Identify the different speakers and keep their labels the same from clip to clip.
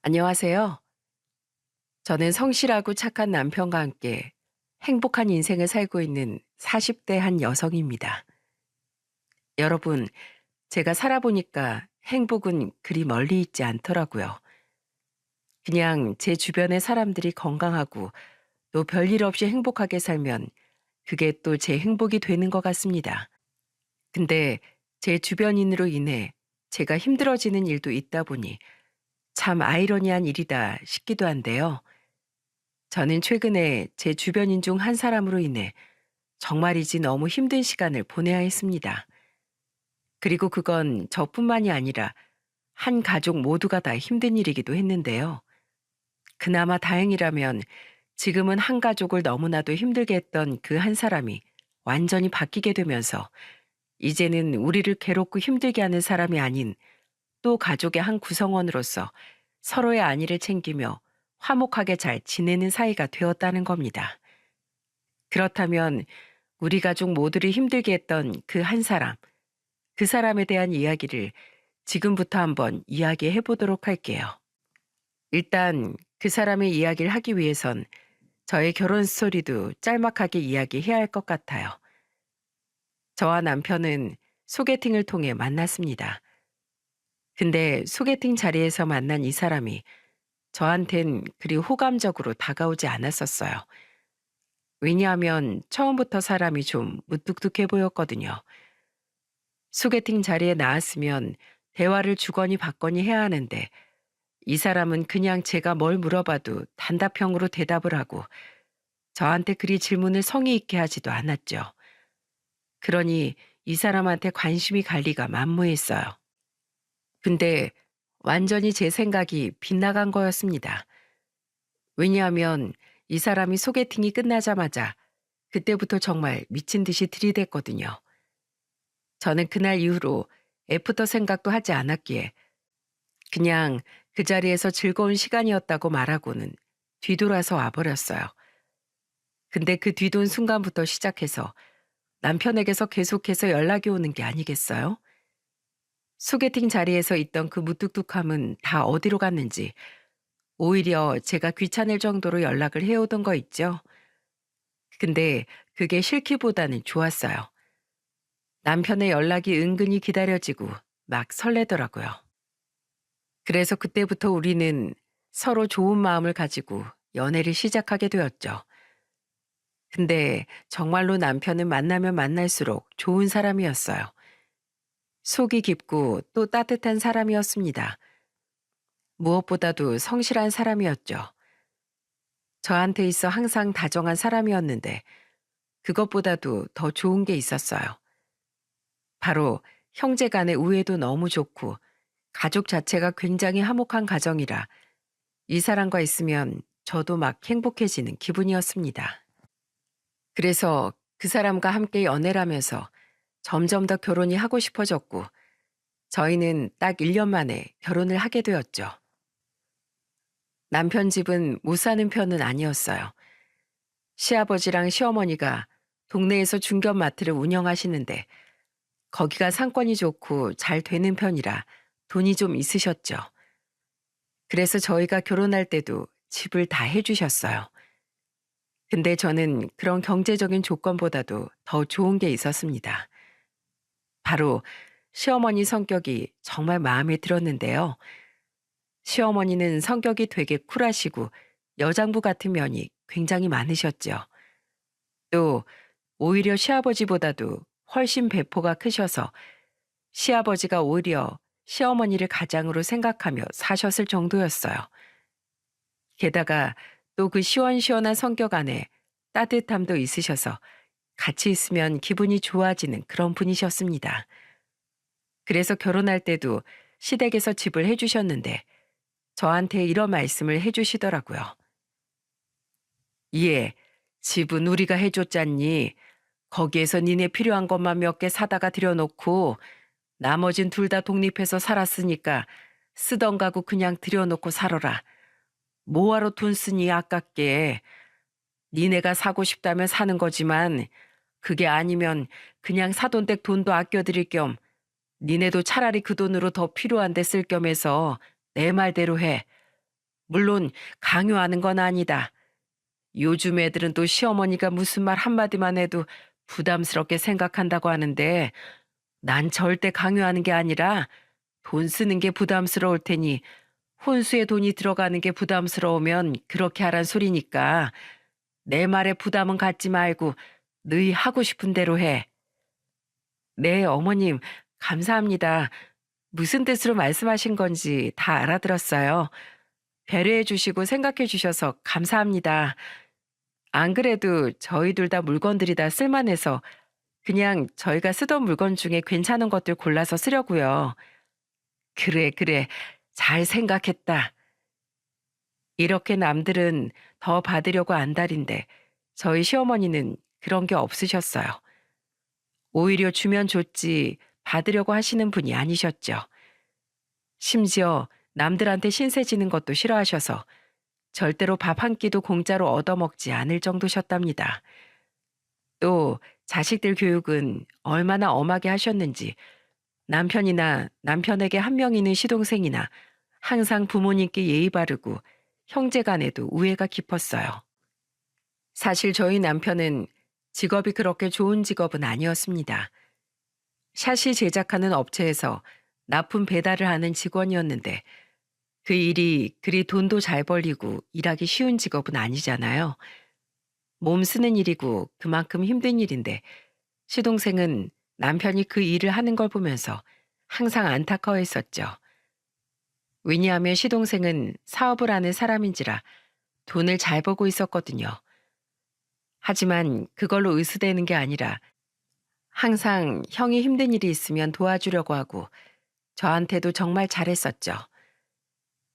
Speaker 1: 안녕하세요. 저는 성실하고 착한 남편과 함께 행복한 인생을 살고 있는 40대 한 여성입니다. 여러분, 제가 살아보니까 행복은 그리 멀리 있지 않더라고요. 그냥 제 주변의 사람들이 건강하고 또 별일 없이 행복하게 살면 그게 또 제 행복이 되는 것 같습니다. 근데 제 주변인으로 인해 제가 힘들어지는 일도 있다 보니 참 아이러니한 일이다 싶기도 한데요. 저는 최근에 제 주변인 중 한 사람으로 인해 정말이지 너무 힘든 시간을 보내야 했습니다. 그리고 그건 저뿐만이 아니라 한 가족 모두가 다 힘든 일이기도 했는데요. 그나마 다행이라면 지금은 한 가족을 너무나도 힘들게 했던 그 한 사람이 완전히 바뀌게 되면서 이제는 우리를 괴롭고 힘들게 하는 사람이 아닌 또 가족의 한 구성원으로서 서로의 안위를 챙기며 화목하게 잘 지내는 사이가 되었다는 겁니다. 그렇다면 우리 가족 모두를 힘들게 했던 그 한 사람, 그 사람에 대한 이야기를 지금부터 한번 이야기해 보도록 할게요. 일단 그 사람의 이야기를 하기 위해선 저의 결혼 스토리도 짤막하게 이야기해야 할 것 같아요. 저와 남편은 소개팅을 통해 만났습니다. 근데 소개팅 자리에서 만난 이 사람이 저한텐 그리 호감적으로 다가오지 않았었어요. 왜냐하면 처음부터 사람이 좀 무뚝뚝해 보였거든요. 소개팅 자리에 나왔으면 대화를 주거니 받거니 해야 하는데 이 사람은 그냥 제가 뭘 물어봐도 단답형으로 대답을 하고 저한테 그리 질문을 성의 있게 하지도 않았죠. 그러니 이 사람한테 관심이 갈 리가 만무했어요. 근데 완전히 제 생각이 빗나간 거였습니다. 왜냐하면 이 사람이 소개팅이 끝나자마자 그때부터 정말 미친 듯이 들이댔거든요. 저는 그날 이후로 애프터 생각도 하지 않았기에 그냥 그 자리에서 즐거운 시간이었다고 말하고는 뒤돌아서 와버렸어요. 근데 그 뒤돈 순간부터 시작해서 남편에게서 계속해서 연락이 오는 게 아니겠어요? 소개팅 자리에서 있던 그 무뚝뚝함은 다 어디로 갔는지 오히려 제가 귀찮을 정도로 연락을 해오던 거 있죠? 근데 그게 싫기보다는 좋았어요. 남편의 연락이 은근히 기다려지고 막 설레더라고요. 그래서 그때부터 우리는 서로 좋은 마음을 가지고 연애를 시작하게 되었죠. 근데 정말로 남편은 만나면 만날수록 좋은 사람이었어요. 속이 깊고 또 따뜻한 사람이었습니다. 무엇보다도 성실한 사람이었죠. 저한테 있어 항상 다정한 사람이었는데 그것보다도 더 좋은 게 있었어요. 바로 형제 간의 우애도 너무 좋고 가족 자체가 굉장히 화목한 가정이라 이 사람과 있으면 저도 막 행복해지는 기분이었습니다. 그래서 그 사람과 함께 연애를 하면서 점점 더 결혼이 하고 싶어졌고 저희는 딱 1년 만에 결혼을 하게 되었죠. 남편 집은 못 사는 편은 아니었어요. 시아버지랑 시어머니가 동네에서 중견 마트를 운영하시는데 거기가 상권이 좋고 잘 되는 편이라 돈이 좀 있으셨죠. 그래서 저희가 결혼할 때도 집을 다 해주셨어요. 근데 저는 그런 경제적인 조건보다도 더 좋은 게 있었습니다. 바로 시어머니 성격이 정말 마음에 들었는데요. 시어머니는 성격이 되게 쿨하시고 여장부 같은 면이 굉장히 많으셨죠. 또 오히려 시아버지보다도 훨씬 배포가 크셔서 시아버지가 오히려 시어머니를 가장으로 생각하며 사셨을 정도였어요. 게다가 또 그 시원시원한 성격 안에 따뜻함도 있으셔서 같이 있으면 기분이 좋아지는 그런 분이셨습니다. 그래서 결혼할 때도 시댁에서 집을 해주셨는데 저한테 이런 말씀을 해주시더라고요. 예, 집은 우리가 해줬잖니. 거기에서 니네 필요한 것만 몇 개 사다가 들여놓고 나머진 둘 다 독립해서 살았으니까 쓰던 가구 그냥 들여놓고 살아라. 뭐하러 돈 쓰니 아깝게. 니네가 사고 싶다면 사는 거지만 그게 아니면 그냥 사돈댁 돈도 아껴드릴 겸 니네도 차라리 그 돈으로 더 필요한 데 쓸 겸 해서 내 말대로 해. 물론 강요하는 건 아니다. 요즘 애들은 또 시어머니가 무슨 말 한마디만 해도 부담스럽게 생각한다고 하는데 난 절대 강요하는 게 아니라 돈 쓰는 게 부담스러울 테니 혼수에 돈이 들어가는 게 부담스러우면 그렇게 하란 소리니까 내 말에 부담은 갖지 말고 너희 하고 싶은 대로 해. 네, 어머님, 감사합니다. 무슨 뜻으로 말씀하신 건지 다 알아들었어요. 배려해 주시고 생각해 주셔서 감사합니다. 안 그래도 저희 둘 다 물건들이 다 쓸만해서 그냥 저희가 쓰던 물건 중에 괜찮은 것들 골라서 쓰려고요. 그래, 그래. 잘 생각했다. 이렇게 남들은 더 받으려고 안달인데 저희 시어머니는 그런 게 없으셨어요. 오히려 주면 좋지 받으려고 하시는 분이 아니셨죠. 심지어 남들한테 신세 지는 것도 싫어하셔서 절대로 밥 한 끼도 공짜로 얻어먹지 않을 정도셨답니다. 또 자식들 교육은 얼마나 엄하게 하셨는지 남편이나 남편에게 한 명 있는 시동생이나 항상 부모님께 예의 바르고 형제 간에도 우애가 깊었어요. 사실 저희 남편은 직업이 그렇게 좋은 직업은 아니었습니다. 샷시 제작하는 업체에서 납품 배달을 하는 직원이었는데 그 일이 그리 돈도 잘 벌리고 일하기 쉬운 직업은 아니잖아요. 몸 쓰는 일이고 그만큼 힘든 일인데 시동생은 남편이 그 일을 하는 걸 보면서 항상 안타까워했었죠. 왜냐하면 시동생은 사업을 하는 사람인지라 돈을 잘 벌고 있었거든요. 하지만 그걸로 의수되는 게 아니라 항상 형이 힘든 일이 있으면 도와주려고 하고 저한테도 정말 잘했었죠.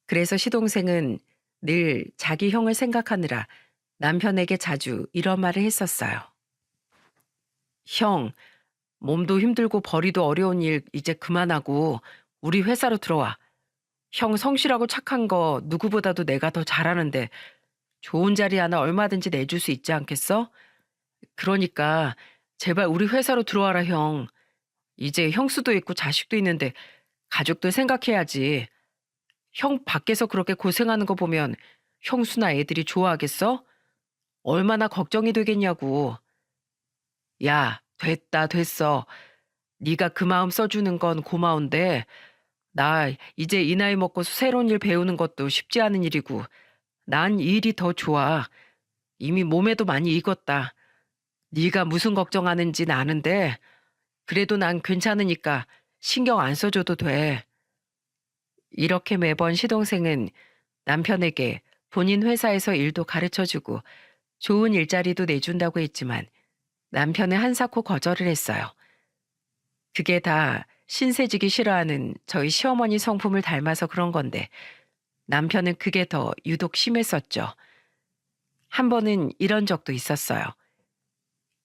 Speaker 1: 그래서 시동생은 늘 자기 형을 생각하느라 남편에게 자주 이런 말을 했었어요. 형, 몸도 힘들고 벌이도 어려운 일 이제 그만하고 우리 회사로 들어와. 형 성실하고 착한 거 누구보다도 내가 더 잘하는데 좋은 자리 하나 얼마든지 내줄 수 있지 않겠어? 그러니까 제발 우리 회사로 들어와라, 형. 이제 형수도 있고 자식도 있는데 가족들 생각해야지. 형 밖에서 그렇게 고생하는 거 보면 형수나 애들이 좋아하겠어? 얼마나 걱정이 되겠냐고. 야, 됐다, 됐어. 네가 그 마음 써주는 건 고마운데 나 이제 이 나이 먹고 새로운 일 배우는 것도 쉽지 않은 일이고 난 이 일이 더 좋아. 이미 몸에도 많이 익었다. 네가 무슨 걱정하는지 아는데 그래도 난 괜찮으니까 신경 안 써줘도 돼. 이렇게 매번 시동생은 남편에게 본인 회사에서 일도 가르쳐주고 좋은 일자리도 내준다고 했지만 남편은 한사코 거절을 했어요. 그게 다 신세지기 싫어하는 저희 시어머니 성품을 닮아서 그런 건데 남편은 그게 더 유독 심했었죠. 한 번은 이런 적도 있었어요.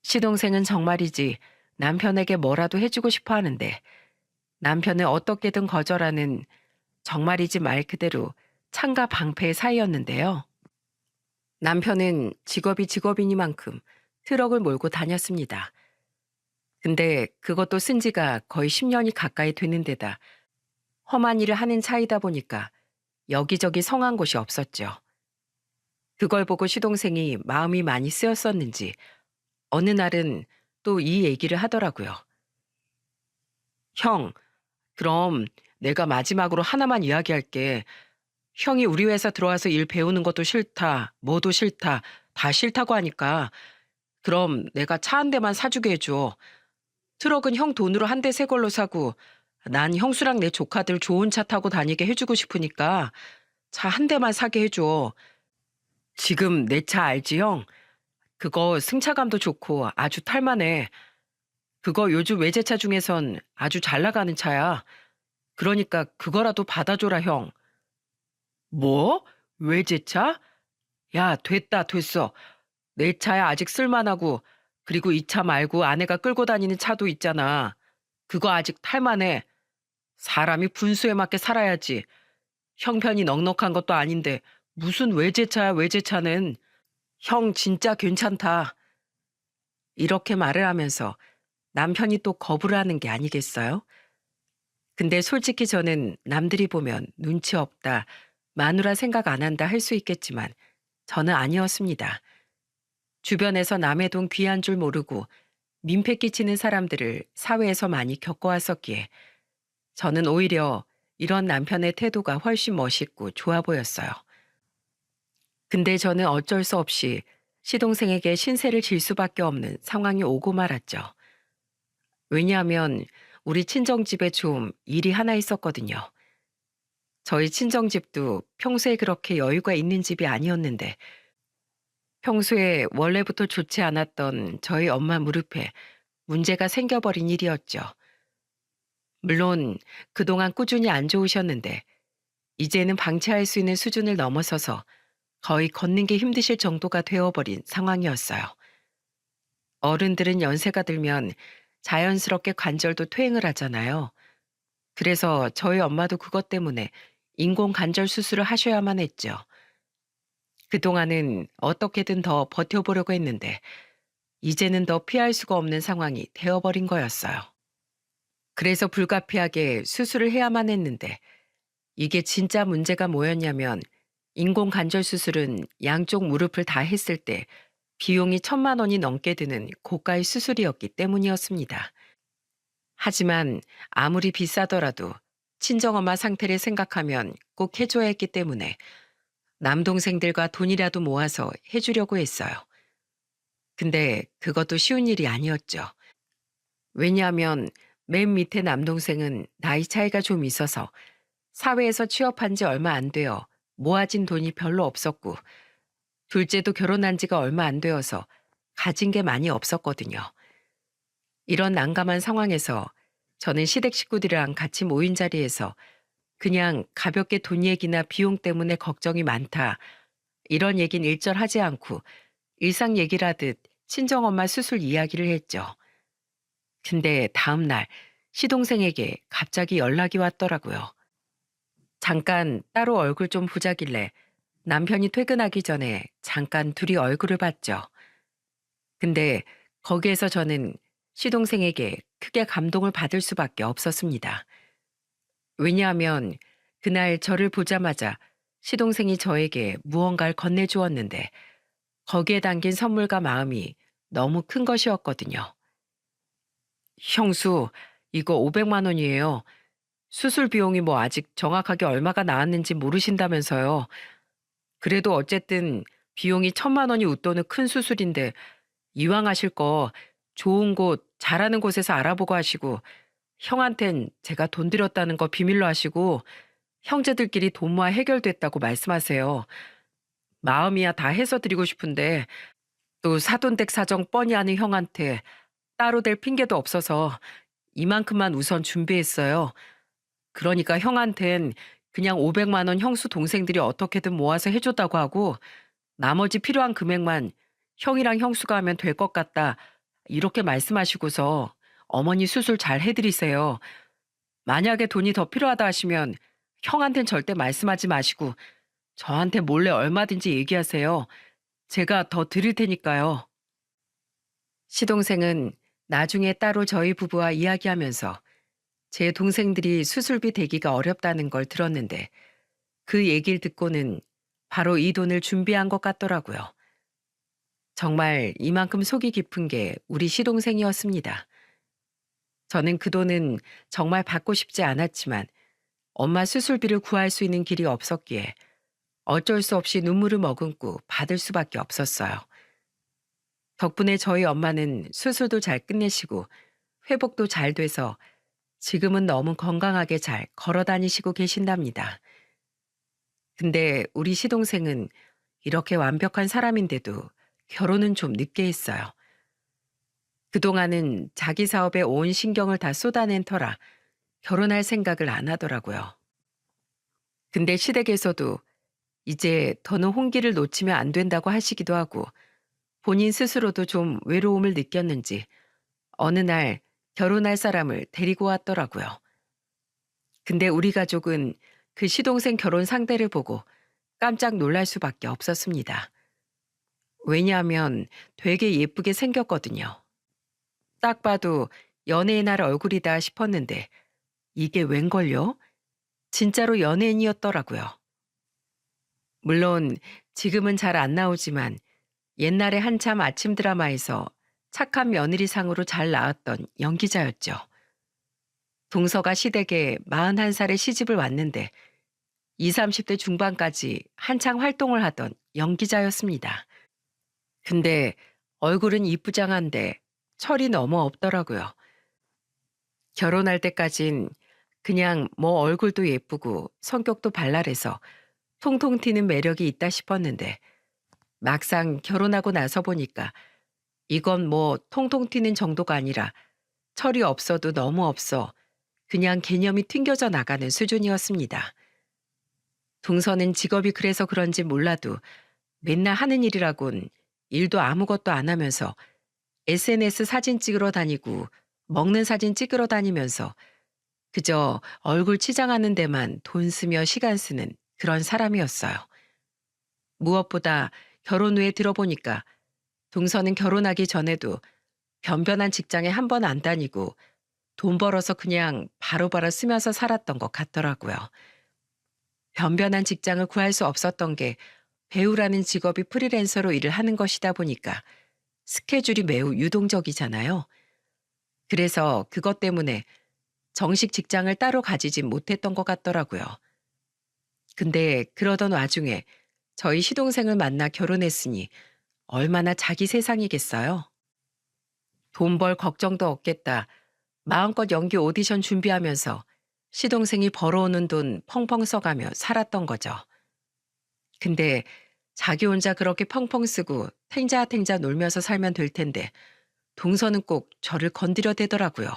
Speaker 1: 시동생은 정말이지 남편에게 뭐라도 해주고 싶어 하는데 남편은 어떻게든 거절하는 정말이지 말 그대로 창과 방패의 사이였는데요. 남편은 직업이 직업이니만큼 트럭을 몰고 다녔습니다. 근데 그것도 쓴 지가 거의 10년이 가까이 되는 데다 험한 일을 하는 차이다 보니까 여기저기 성한 곳이 없었죠. 그걸 보고 시동생이 마음이 많이 쓰였었는지 어느 날은 또 이 얘기를 하더라고요. 형, 그럼 내가 마지막으로 하나만 이야기할게. 형이 우리 회사 들어와서 일 배우는 것도 싫다, 뭐도 싫다, 다 싫다고 하니까 그럼 내가 차 한 대만 사주게 해줘. 트럭은 형 돈으로 한 대 새 걸로 사고 난 형수랑 내 조카들 좋은 차 타고 다니게 해주고 싶으니까 차 한 대만 사게 해줘. 지금 내 차 알지, 형? 그거 승차감도 좋고 아주 탈만해. 그거 요즘 외제차 중에선 아주 잘 나가는 차야. 그러니까 그거라도 받아줘라, 형. 뭐? 외제차? 야, 됐다, 됐어. 내 차야 아직 쓸만하고, 그리고 이 차 말고 아내가 끌고 다니는 차도 있잖아. 그거 아직 탈만해. 사람이 분수에 맞게 살아야지. 형편이 넉넉한 것도 아닌데, 무슨 외제차야, 외제차는. 형 진짜 괜찮다. 이렇게 말을 하면서 남편이 또 거부를 하는 게 아니겠어요? 근데 솔직히 저는 남들이 보면 눈치 없다, 마누라 생각 안 한다 할 수 있겠지만 저는 아니었습니다. 주변에서 남의 돈 귀한 줄 모르고 민폐 끼치는 사람들을 사회에서 많이 겪어왔었기에 저는 오히려 이런 남편의 태도가 훨씬 멋있고 좋아 보였어요. 근데 저는 어쩔 수 없이 시동생에게 신세를 질 수밖에 없는 상황이 오고 말았죠. 왜냐하면 우리 친정집에 좀 일이 하나 있었거든요. 저희 친정집도 평소에 그렇게 여유가 있는 집이 아니었는데 평소에 원래부터 좋지 않았던 저희 엄마 무릎에 문제가 생겨버린 일이었죠. 물론 그동안 꾸준히 안 좋으셨는데 이제는 방치할 수 있는 수준을 넘어서서 거의 걷는 게 힘드실 정도가 되어버린 상황이었어요. 어른들은 연세가 들면 자연스럽게 관절도 퇴행을 하잖아요. 그래서 저희 엄마도 그것 때문에 인공 관절 수술을 하셔야만 했죠. 그동안은 어떻게든 더 버텨보려고 했는데 이제는 더 피할 수가 없는 상황이 되어버린 거였어요. 그래서 불가피하게 수술을 해야만 했는데 이게 진짜 문제가 뭐였냐면 인공 관절 수술은 양쪽 무릎을 다 했을 때 비용이 1,000만 원이 넘게 드는 고가의 수술이었기 때문이었습니다. 하지만 아무리 비싸더라도 친정엄마 상태를 생각하면 꼭 해줘야 했기 때문에 남동생들과 돈이라도 모아서 해주려고 했어요. 근데 그것도 쉬운 일이 아니었죠. 왜냐하면 맨 밑에 남동생은 나이 차이가 좀 있어서 사회에서 취업한 지 얼마 안 되어 모아진 돈이 별로 없었고 둘째도 결혼한 지가 얼마 안 되어서 가진 게 많이 없었거든요. 이런 난감한 상황에서 저는 시댁 식구들이랑 같이 모인 자리에서 그냥 가볍게 돈 얘기나 비용 때문에 걱정이 많다. 이런 얘긴 일절 하지 않고 일상 얘기를 하듯 친정엄마 수술 이야기를 했죠. 근데 다음 날 시동생에게 갑자기 연락이 왔더라고요. 잠깐 따로 얼굴 좀 보자길래 남편이 퇴근하기 전에 잠깐 둘이 얼굴을 봤죠. 근데 거기에서 저는 시동생에게 크게 감동을 받을 수밖에 없었습니다. 왜냐하면 그날 저를 보자마자 시동생이 저에게 무언가를 건네주었는데 거기에 담긴 선물과 마음이 너무 큰 것이었거든요. 형수, 이거 500만 원이에요. 수술 비용이 뭐 아직 정확하게 얼마가 나왔는지 모르신다면서요. 그래도 어쨌든 비용이 1,000만 원이 웃도는 큰 수술인데 이왕 하실 거 좋은 곳, 잘하는 곳에서 알아보고 하시고 형한텐 제가 돈 들였다는 거 비밀로 하시고 형제들끼리 돈 모아 해결됐다고 말씀하세요. 마음이야 다 해서 드리고 싶은데 또 사돈댁 사정 뻔히 아는 형한테 따로 댈 핑계도 없어서 이만큼만 우선 준비했어요. 그러니까 형한텐 그냥 500만 원 형수 동생들이 어떻게든 모아서 해줬다고 하고 나머지 필요한 금액만 형이랑 형수가 하면 될 것 같다. 이렇게 말씀하시고서 어머니 수술 잘 해드리세요. 만약에 돈이 더 필요하다 하시면 형한텐 절대 말씀하지 마시고 저한테 몰래 얼마든지 얘기하세요. 제가 더 드릴 테니까요. 시동생은 나중에 따로 저희 부부와 이야기하면서 제 동생들이 수술비 대기가 어렵다는 걸 들었는데 그 얘기를 듣고는 바로 이 돈을 준비한 것 같더라고요. 정말 이만큼 속이 깊은 게 우리 시동생이었습니다. 저는 그 돈은 정말 받고 싶지 않았지만 엄마 수술비를 구할 수 있는 길이 없었기에 어쩔 수 없이 눈물을 머금고 받을 수밖에 없었어요. 덕분에 저희 엄마는 수술도 잘 끝내시고 회복도 잘 돼서 지금은 너무 건강하게 잘 걸어 다니시고 계신답니다. 근데 우리 시동생은 이렇게 완벽한 사람인데도 결혼은 좀 늦게 했어요. 그동안은 자기 사업에 온 신경을 다 쏟아낸 터라 결혼할 생각을 안 하더라고요. 근데 시댁에서도 이제 더는 홍기를 놓치면 안 된다고 하시기도 하고 본인 스스로도 좀 외로움을 느꼈는지 어느 날 결혼할 사람을 데리고 왔더라고요. 근데 우리 가족은 그 시동생 결혼 상대를 보고 깜짝 놀랄 수밖에 없었습니다. 왜냐하면 되게 예쁘게 생겼거든요. 딱 봐도 연예인 할 얼굴이다 싶었는데 이게 웬걸요? 진짜로 연예인이었더라고요. 물론 지금은 잘 안 나오지만 옛날에 한참 아침 드라마에서 착한 며느리상으로 잘 나왔던 연기자였죠. 동서가 시댁에 41살에 시집을 왔는데 20, 30대 중반까지 한창 활동을 하던 연기자였습니다. 근데 얼굴은 이쁘장한데 철이 너무 없더라고요. 결혼할 때까진 그냥 뭐 얼굴도 예쁘고 성격도 발랄해서 통통 튀는 매력이 있다 싶었는데 막상 결혼하고 나서 보니까 이건 뭐 통통 튀는 정도가 아니라 철이 없어도 너무 없어 그냥 개념이 튕겨져 나가는 수준이었습니다. 동서는 직업이 그래서 그런지 몰라도 맨날 하는 일이라곤 일도 아무것도 안 하면서 SNS 사진 찍으러 다니고 먹는 사진 찍으러 다니면서 그저 얼굴 치장하는 데만 돈 쓰며 시간 쓰는 그런 사람이었어요. 무엇보다 결혼 후에 들어보니까 동서는 결혼하기 전에도 변변한 직장에 한 번 안 다니고 돈 벌어서 그냥 바로바로 쓰면서 살았던 것 같더라고요. 변변한 직장을 구할 수 없었던 게 배우라는 직업이 프리랜서로 일을 하는 것이다 보니까 스케줄이 매우 유동적이잖아요. 그래서 그것 때문에 정식 직장을 따로 가지진 못했던 것 같더라고요. 근데 그러던 와중에 저희 시동생을 만나 결혼했으니 얼마나 자기 세상이겠어요. 돈 벌 걱정도 없겠다. 마음껏 연기 오디션 준비하면서 시동생이 벌어오는 돈 펑펑 써가며 살았던 거죠. 근데 자기 혼자 그렇게 펑펑 쓰고 탱자탱자 놀면서 살면 될 텐데 동서는 꼭 저를 건드려 대더라고요.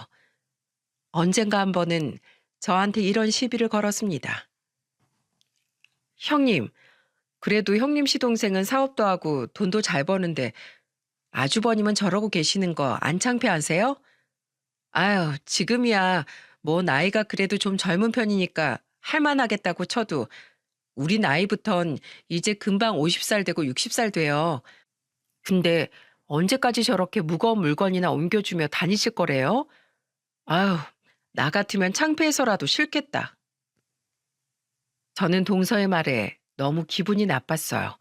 Speaker 1: 언젠가 한 번은 저한테 이런 시비를 걸었습니다. 형님, 그래도 형님 시동생은 사업도 하고 돈도 잘 버는데 아주버님은 저러고 계시는 거 안 창피하세요? 아유, 지금이야 뭐 나이가 그래도 좀 젊은 편이니까 할만하겠다고 쳐도 우리 나이부턴 이제 금방 50살 되고 60살 돼요. 근데 언제까지 저렇게 무거운 물건이나 옮겨주며 다니실 거래요? 아유, 나 같으면 창피해서라도 싫겠다. 저는 동서의 말에 너무 기분이 나빴어요.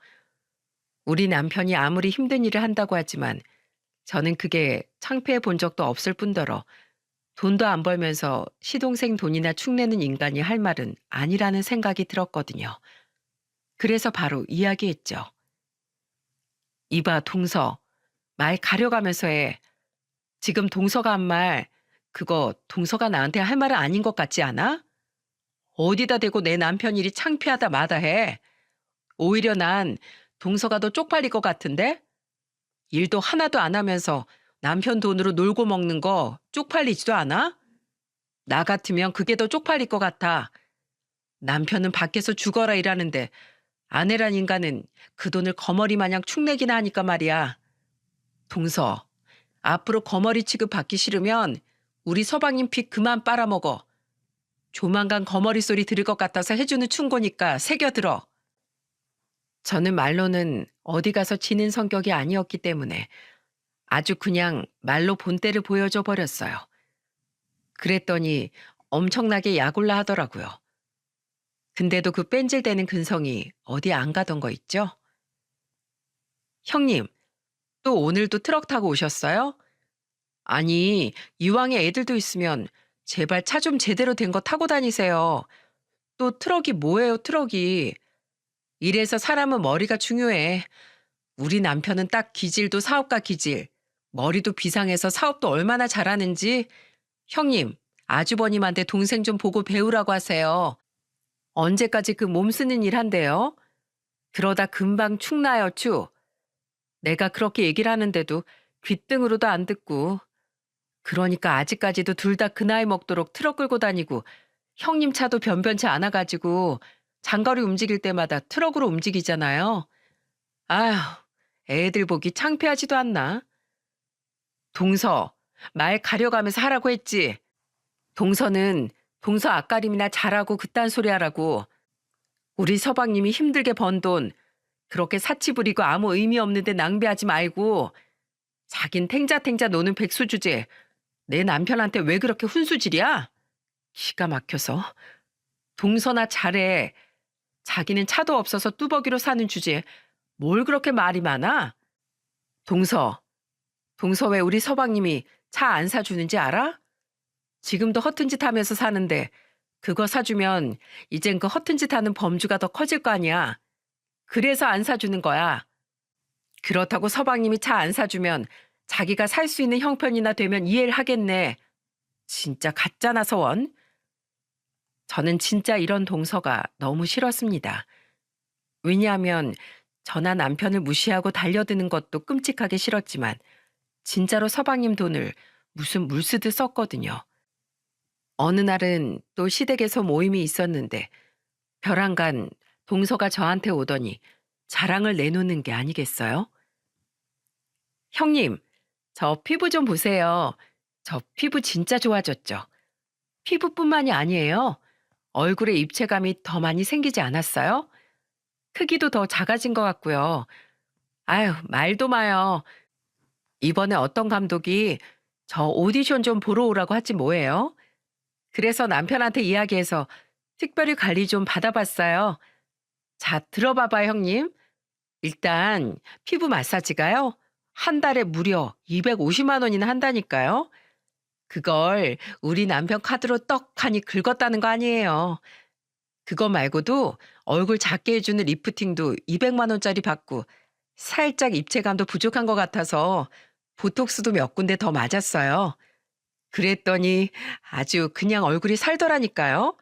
Speaker 1: 우리 남편이 아무리 힘든 일을 한다고 하지만 저는 그게 창피해 본 적도 없을 뿐더러 돈도 안 벌면서 시동생 돈이나 축내는 인간이 할 말은 아니라는 생각이 들었거든요. 그래서 바로 이야기했죠. 이봐, 동서. 말 가려가면서 해. 지금 동서가 한 말, 그거 동서가 나한테 할 말은 아닌 것 같지 않아? 어디다 대고 내 남편 일이 창피하다 마다 해. 오히려 난 동서가 더 쪽팔릴 것 같은데? 일도 하나도 안 하면서 남편 돈으로 놀고 먹는 거 쪽팔리지도 않아? 나 같으면 그게 더 쪽팔릴 것 같아. 남편은 밖에서 죽어라 일하는데 아내란 인간은 그 돈을 거머리 마냥 축내기나 하니까 말이야. 동서, 앞으로 거머리 취급 받기 싫으면 우리 서방님 피 그만 빨아먹어. 조만간 거머리 소리 들을 것 같아서 해주는 충고니까 새겨들어. 저는 말로는 어디 가서 지는 성격이 아니었기 때문에 아주 그냥 말로 본때를 보여줘 버렸어요. 그랬더니 엄청나게 약올라 하더라고요. 근데도 그 뺀질대는 근성이 어디 안 가던 거 있죠? 형님, 또 오늘도 트럭 타고 오셨어요? 아니, 이왕에 애들도 있으면 제발 차 좀 제대로 된 거 타고 다니세요. 또 트럭이 뭐예요, 트럭이. 이래서 사람은 머리가 중요해. 우리 남편은 딱 기질도 사업가 기질. 머리도 비상해서 사업도 얼마나 잘하는지. 형님, 아주버님한테 동생 좀 보고 배우라고 하세요. 언제까지 그 몸 쓰는 일 한대요? 그러다 금방 축나요, 축. 내가 그렇게 얘기를 하는데도 귓등으로도 안 듣고. 그러니까 아직까지도 둘 다 그 나이 먹도록 트럭 끌고 다니고 형님 차도 변변치 않아가지고 장거리 움직일 때마다 트럭으로 움직이잖아요. 아휴, 애들 보기 창피하지도 않나? 동서, 말 가려가면서 하라고 했지. 동서는 동서 앞가림이나 잘하고 그딴 소리 하라고. 우리 서방님이 힘들게 번 돈 그렇게 사치 부리고 아무 의미 없는데 낭비하지 말고 자긴 탱자탱자 노는 백수 주제 내 남편한테 왜 그렇게 훈수질이야? 기가 막혀서. 동서나 잘해. 자기는 차도 없어서 뚜벅이로 사는 주제에 뭘 그렇게 말이 많아? 동서, 동서 왜 우리 서방님이 차 안 사주는지 알아? 지금도 허튼 짓 하면서 사는데 그거 사주면 이젠 그 허튼 짓 하는 범주가 더 커질 거 아니야. 그래서 안 사주는 거야. 그렇다고 서방님이 차 안 사주면 자기가 살 수 있는 형편이나 되면 이해를 하겠네. 진짜 가짜나 서원. 저는 진짜 이런 동서가 너무 싫었습니다. 왜냐하면 저나 남편을 무시하고 달려드는 것도 끔찍하게 싫었지만 진짜로 서방님 돈을 무슨 물 쓰듯 썼거든요. 어느 날은 또 시댁에서 모임이 있었는데 벼랑간 동서가 저한테 오더니 자랑을 내놓는 게 아니겠어요? 형님, 저 피부 좀 보세요. 저 피부 진짜 좋아졌죠? 피부뿐만이 아니에요. 얼굴에 입체감이 더 많이 생기지 않았어요? 크기도 더 작아진 것 같고요. 아유, 말도 마요. 이번에 어떤 감독이 저 오디션 좀 보러 오라고 하지 뭐예요? 그래서 남편한테 이야기해서 특별히 관리 좀 받아봤어요. 자, 들어봐봐요, 형님. 일단 피부 마사지가요. 한 달에 무려 250만 원이나 한다니까요. 그걸 우리 남편 카드로 떡하니 긁었다는 거 아니에요. 그거 말고도 얼굴 작게 해주는 리프팅도 200만 원짜리 받고 살짝 입체감도 부족한 것 같아서 보톡스도 몇 군데 더 맞았어요. 그랬더니 아주 그냥 얼굴이 살더라니까요.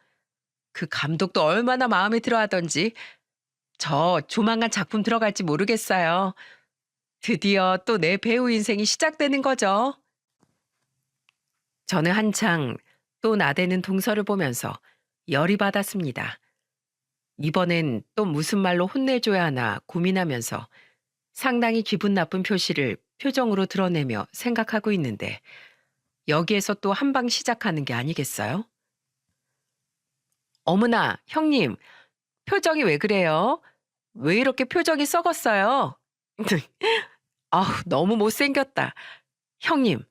Speaker 1: 그 감독도 얼마나 마음에 들어 하던지 저 조만간 작품 들어갈지 모르겠어요. 드디어 또 내 배우 인생이 시작되는 거죠. 저는 한창 또 나대는 동서를 보면서 열이 받았습니다. 이번엔 또 무슨 말로 혼내줘야 하나 고민하면서 상당히 기분 나쁜 표시를 표정으로 드러내며 생각하고 있는데 여기에서 또 한 방 시작하는 게 아니겠어요? 어머나, 형님, 표정이 왜 그래요? 왜 이렇게 표정이 썩었어요? 아우, 너무 못생겼다. 형님,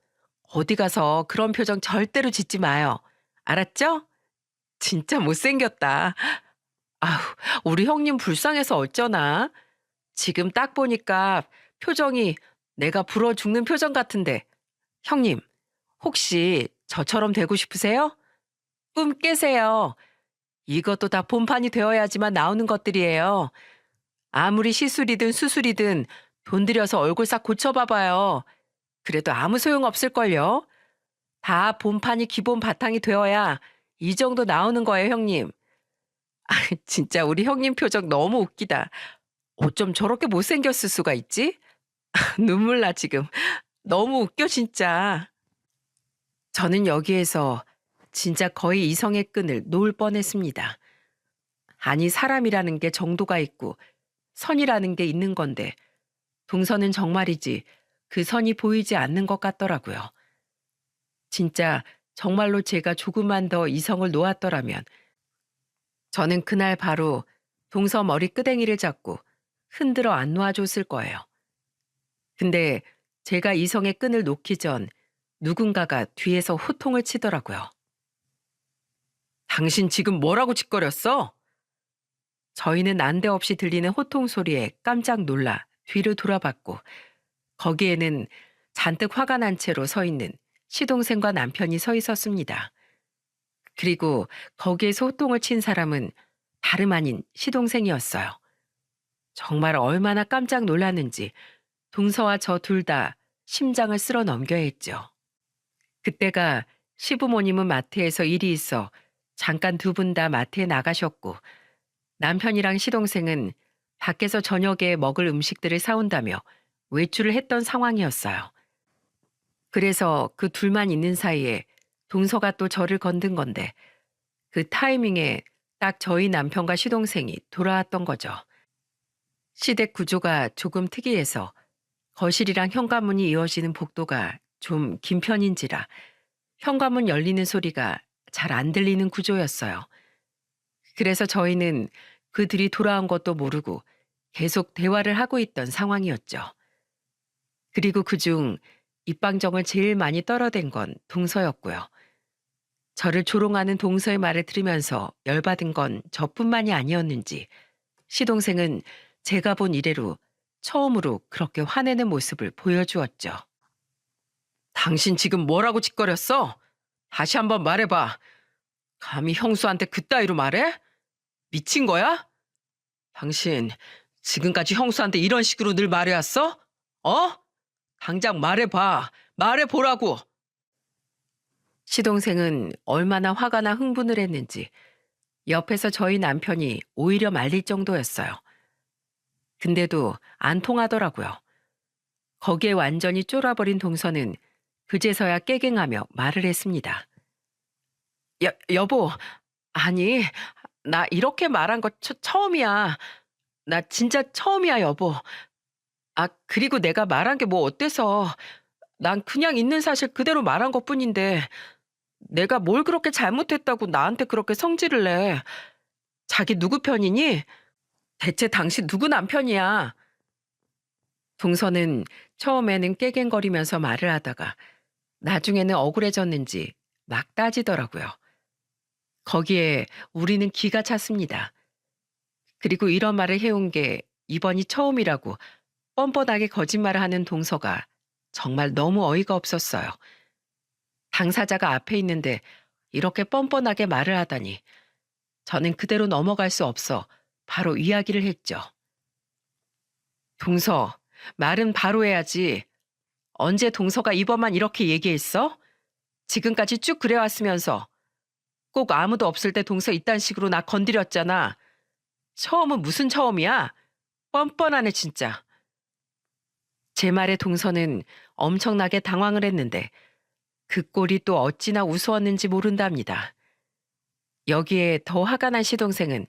Speaker 1: 어디 가서 그런 표정 절대로 짓지 마요. 알았죠? 진짜 못생겼다. 아우, 우리 형님 불쌍해서 어쩌나? 지금 딱 보니까 표정이 내가 불어 죽는 표정 같은데. 형님, 혹시 저처럼 되고 싶으세요? 꿈 깨세요. 이것도 다 본판이 되어야지만 나오는 것들이에요. 아무리 시술이든 수술이든 돈 들여서 얼굴 싹 고쳐봐봐요. 그래도 아무 소용 없을걸요. 다 본판이 기본 바탕이 되어야 이 정도 나오는 거예요, 형님. 진짜 우리 형님 표정 너무 웃기다. 어쩜 저렇게 못생겼을 수가 있지? 눈물 나 지금. 너무 웃겨 진짜. 저는 여기에서 진짜 거의 이성의 끈을 놓을 뻔했습니다. 아니 사람이라는 게 정도가 있고 선이라는 게 있는 건데 동서는 정말이지 그 선이 보이지 않는 것 같더라고요. 진짜 정말로 제가 조금만 더 이성을 놓았더라면 저는 그날 바로 동서 머리 끄댕이를 잡고 흔들어 안 놓아줬을 거예요. 근데 제가 이성의 끈을 놓기 전 누군가가 뒤에서 호통을 치더라고요. 당신 지금 뭐라고 짓거렸어? 저희는 난데없이 들리는 호통 소리에 깜짝 놀라 뒤를 돌아봤고 거기에는 잔뜩 화가 난 채로 서 있는 시동생과 남편이 서 있었습니다. 그리고 거기에서 호통을 친 사람은 다름 아닌 시동생이었어요. 정말 얼마나 깜짝 놀랐는지 동서와 저 둘 다 심장을 쓸어 넘겨야 했죠. 그때가 시부모님은 마트에서 일이 있어 잠깐 두 분 다 마트에 나가셨고 남편이랑 시동생은 밖에서 저녁에 먹을 음식들을 사온다며 외출을 했던 상황이었어요. 그래서 그 둘만 있는 사이에 동서가 또 저를 건든 건데 그 타이밍에 딱 저희 남편과 시동생이 돌아왔던 거죠. 시댁 구조가 조금 특이해서 거실이랑 현관문이 이어지는 복도가 좀 긴 편인지라 현관문 열리는 소리가 잘 안 들리는 구조였어요. 그래서 저희는 그들이 돌아온 것도 모르고 계속 대화를 하고 있던 상황이었죠. 그리고 그중 입방정을 제일 많이 떨어댄 건 동서였고요. 저를 조롱하는 동서의 말을 들으면서 열받은 건 저뿐만이 아니었는지 시동생은 제가 본 이래로 처음으로 그렇게 화내는 모습을 보여주었죠. 당신 지금 뭐라고 짓거렸어? 다시 한번 말해봐. 감히 형수한테 그따위로 말해? 미친 거야? 당신 지금까지 형수한테 이런 식으로 늘 말해왔어? 어? 당장 말해봐. 말해보라고. 시동생은 얼마나 화가 나 흥분을 했는지 옆에서 저희 남편이 오히려 말릴 정도였어요. 근데도 안 통하더라고요. 거기에 완전히 쫄아버린 동서는 그제서야 깨갱하며 말을 했습니다. 여보, 아니, 나 이렇게 말한 거 처음이야. 나 진짜 처음이야, 여보. 아, 그리고 내가 말한 게 뭐 어때서. 난 그냥 있는 사실 그대로 말한 것뿐인데 내가 뭘 그렇게 잘못했다고 나한테 그렇게 성질을 내. 자기 누구 편이니? 대체 당신 누구 남편이야? 동서는 처음에는 깨갱거리면서 말을 하다가 나중에는 억울해졌는지 막 따지더라고요. 거기에 우리는 기가 찼습니다. 그리고 이런 말을 해온 게 이번이 처음이라고 뻔뻔하게 거짓말을 하는 동서가 정말 너무 어이가 없었어요. 당사자가 앞에 있는데 이렇게 뻔뻔하게 말을 하다니 저는 그대로 넘어갈 수 없어 바로 이야기를 했죠. 동서, 말은 바로 해야지. 언제 동서가 이번만 이렇게 얘기했어? 지금까지 쭉 그래왔으면서 꼭 아무도 없을 때 동서 이딴 식으로 나 건드렸잖아. 처음은 무슨 처음이야? 뻔뻔하네 진짜. 제 말에 동서는 엄청나게 당황을 했는데 그 꼴이 또 어찌나 우스웠는지 모른답니다. 여기에 더 화가 난 시동생은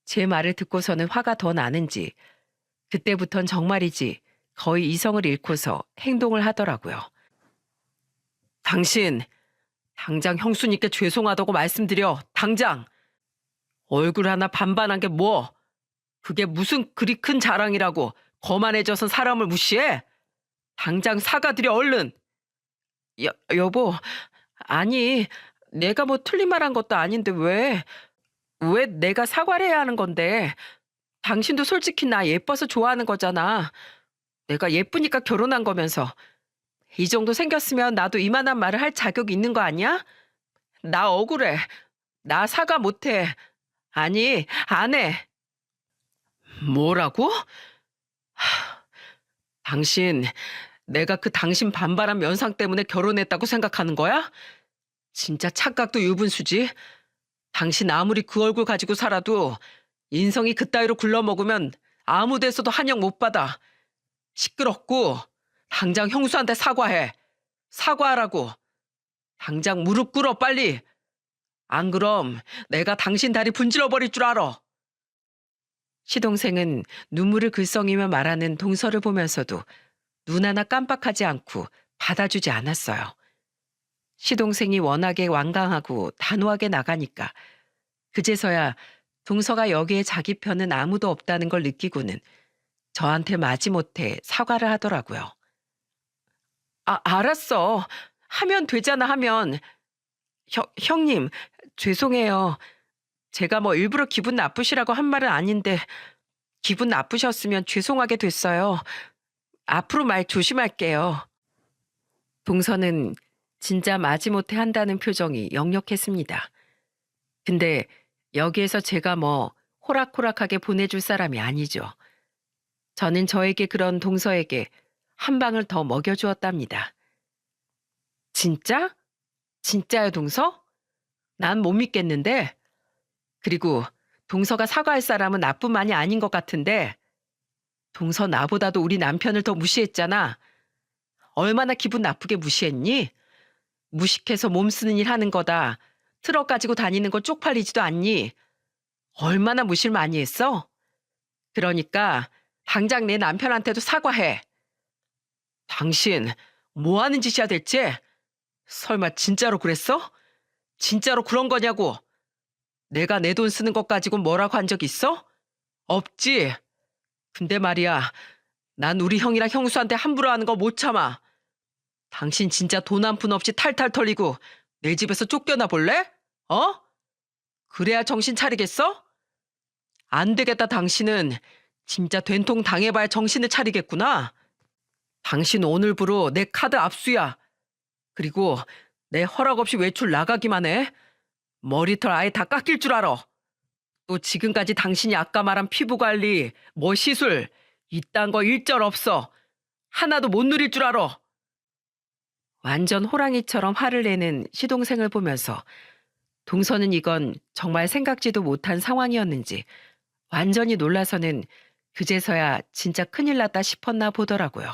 Speaker 1: 제 말을 듣고서는 화가 더 나는지 그때부턴 정말이지 거의 이성을 잃고서 행동을 하더라고요. 당신 당장 형수님께 죄송하다고 말씀드려. 당장. 얼굴 하나 반반한 게 뭐? 그게 무슨 그리 큰 자랑이라고 거만해져서 사람을 무시해? 당장 사과드려 얼른. 여보, 아니 내가 뭐 틀린 말 한 것도 아닌데 왜 내가 사과를 해야 하는 건데. 당신도 솔직히 나 예뻐서 좋아하는 거잖아. 내가 예쁘니까 결혼한 거면서. 이 정도 생겼으면 나도 이만한 말을 할 자격이 있는 거 아니야? 나 억울해. 나 사과 못해. 아니, 안 해. 뭐라고? 당신, 내가 그 당신 반발한 면상 때문에 결혼했다고 생각하는 거야? 진짜 착각도 유분수지. 당신 아무리 그 얼굴 가지고 살아도 인성이 그따위로 굴러먹으면 아무 데서도 한영 못 받아. 시끄럽고 당장 형수한테 사과해. 사과하라고. 당장 무릎 꿇어 빨리. 안 그럼 내가 당신 다리 분질러 버릴 줄 알아. 시동생은 눈물을 글썽이며 말하는 동서를 보면서도 눈 하나 깜빡하지 않고 받아주지 않았어요. 시동생이 워낙에 완강하고 단호하게 나가니까 그제서야 동서가 여기에 자기 편은 아무도 없다는 걸 느끼고는 저한테 마지못해 사과를 하더라고요. 알았어. 하면 되잖아 하면. 형님, 죄송해요. 제가 뭐 일부러 기분 나쁘시라고 한 말은 아닌데 기분 나쁘셨으면 죄송하게 됐어요. 앞으로 말 조심할게요. 동서는 진짜 마지못해 한다는 표정이 역력했습니다. 근데 여기에서 제가 뭐 호락호락하게 보내줄 사람이 아니죠. 저는 저에게 그런 동서에게 한 방을 더 먹여주었답니다. 진짜? 진짜요, 동서? 난 못 믿겠는데. 그리고 동서가 사과할 사람은 나뿐만이 아닌 것 같은데. 동서 나보다도 우리 남편을 더 무시했잖아. 얼마나 기분 나쁘게 무시했니? 무식해서 몸 쓰는 일 하는 거다. 트럭 가지고 다니는 거 쪽팔리지도 않니? 얼마나 무시를 많이 했어? 그러니까 당장 내 남편한테도 사과해. 당신 뭐 하는 짓이야 대체? 설마 진짜로 그랬어? 진짜로 그런 거냐고. 내가 내 돈 쓰는 것 가지고 뭐라고 한 적 있어? 없지. 근데 말이야, 난 우리 형이랑 형수한테 함부로 하는 거 못 참아. 당신 진짜 돈 한 푼 없이 탈탈 털리고 내 집에서 쫓겨나 볼래? 어? 그래야 정신 차리겠어? 안 되겠다, 당신은. 진짜 된통 당해봐야 정신을 차리겠구나. 당신 오늘부로 내 카드 압수야. 그리고 내 허락 없이 외출 나가기만 해. 머리털 아예 다 깎일 줄 알아. 또 지금까지 당신이 아까 말한 피부 관리, 뭐 시술, 이딴 거 일절 없어. 하나도 못 누릴 줄 알아. 완전 호랑이처럼 화를 내는 시동생을 보면서 동서는 이건 정말 생각지도 못한 상황이었는지 완전히 놀라서는 그제서야 진짜 큰일 났다 싶었나 보더라고요.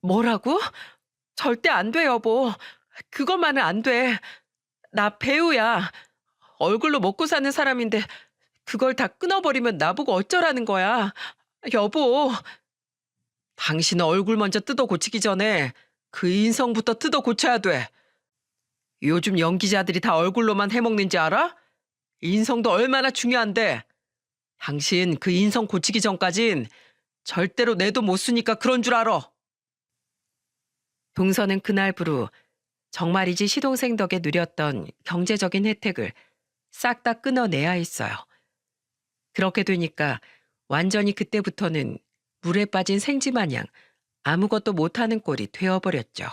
Speaker 1: 뭐라고? 절대 안 돼, 여보. 그것만은 안 돼. 나 배우야. 얼굴로 먹고 사는 사람인데 그걸 다 끊어버리면 나보고 어쩌라는 거야. 여보, 당신은 얼굴 먼저 뜯어 고치기 전에 그 인성부터 뜯어 고쳐야 돼. 요즘 연기자들이 다 얼굴로만 해먹는지 알아? 인성도 얼마나 중요한데. 당신 그 인성 고치기 전까진 절대로 내도 못 쓰니까 그런 줄 알아. 동서는 그날부로 정말이지 시동생 덕에 누렸던 경제적인 혜택을 싹 다 끊어내야 했어요. 그렇게 되니까 완전히 그때부터는 물에 빠진 생쥐 마냥 아무것도 못하는 꼴이 되어버렸죠.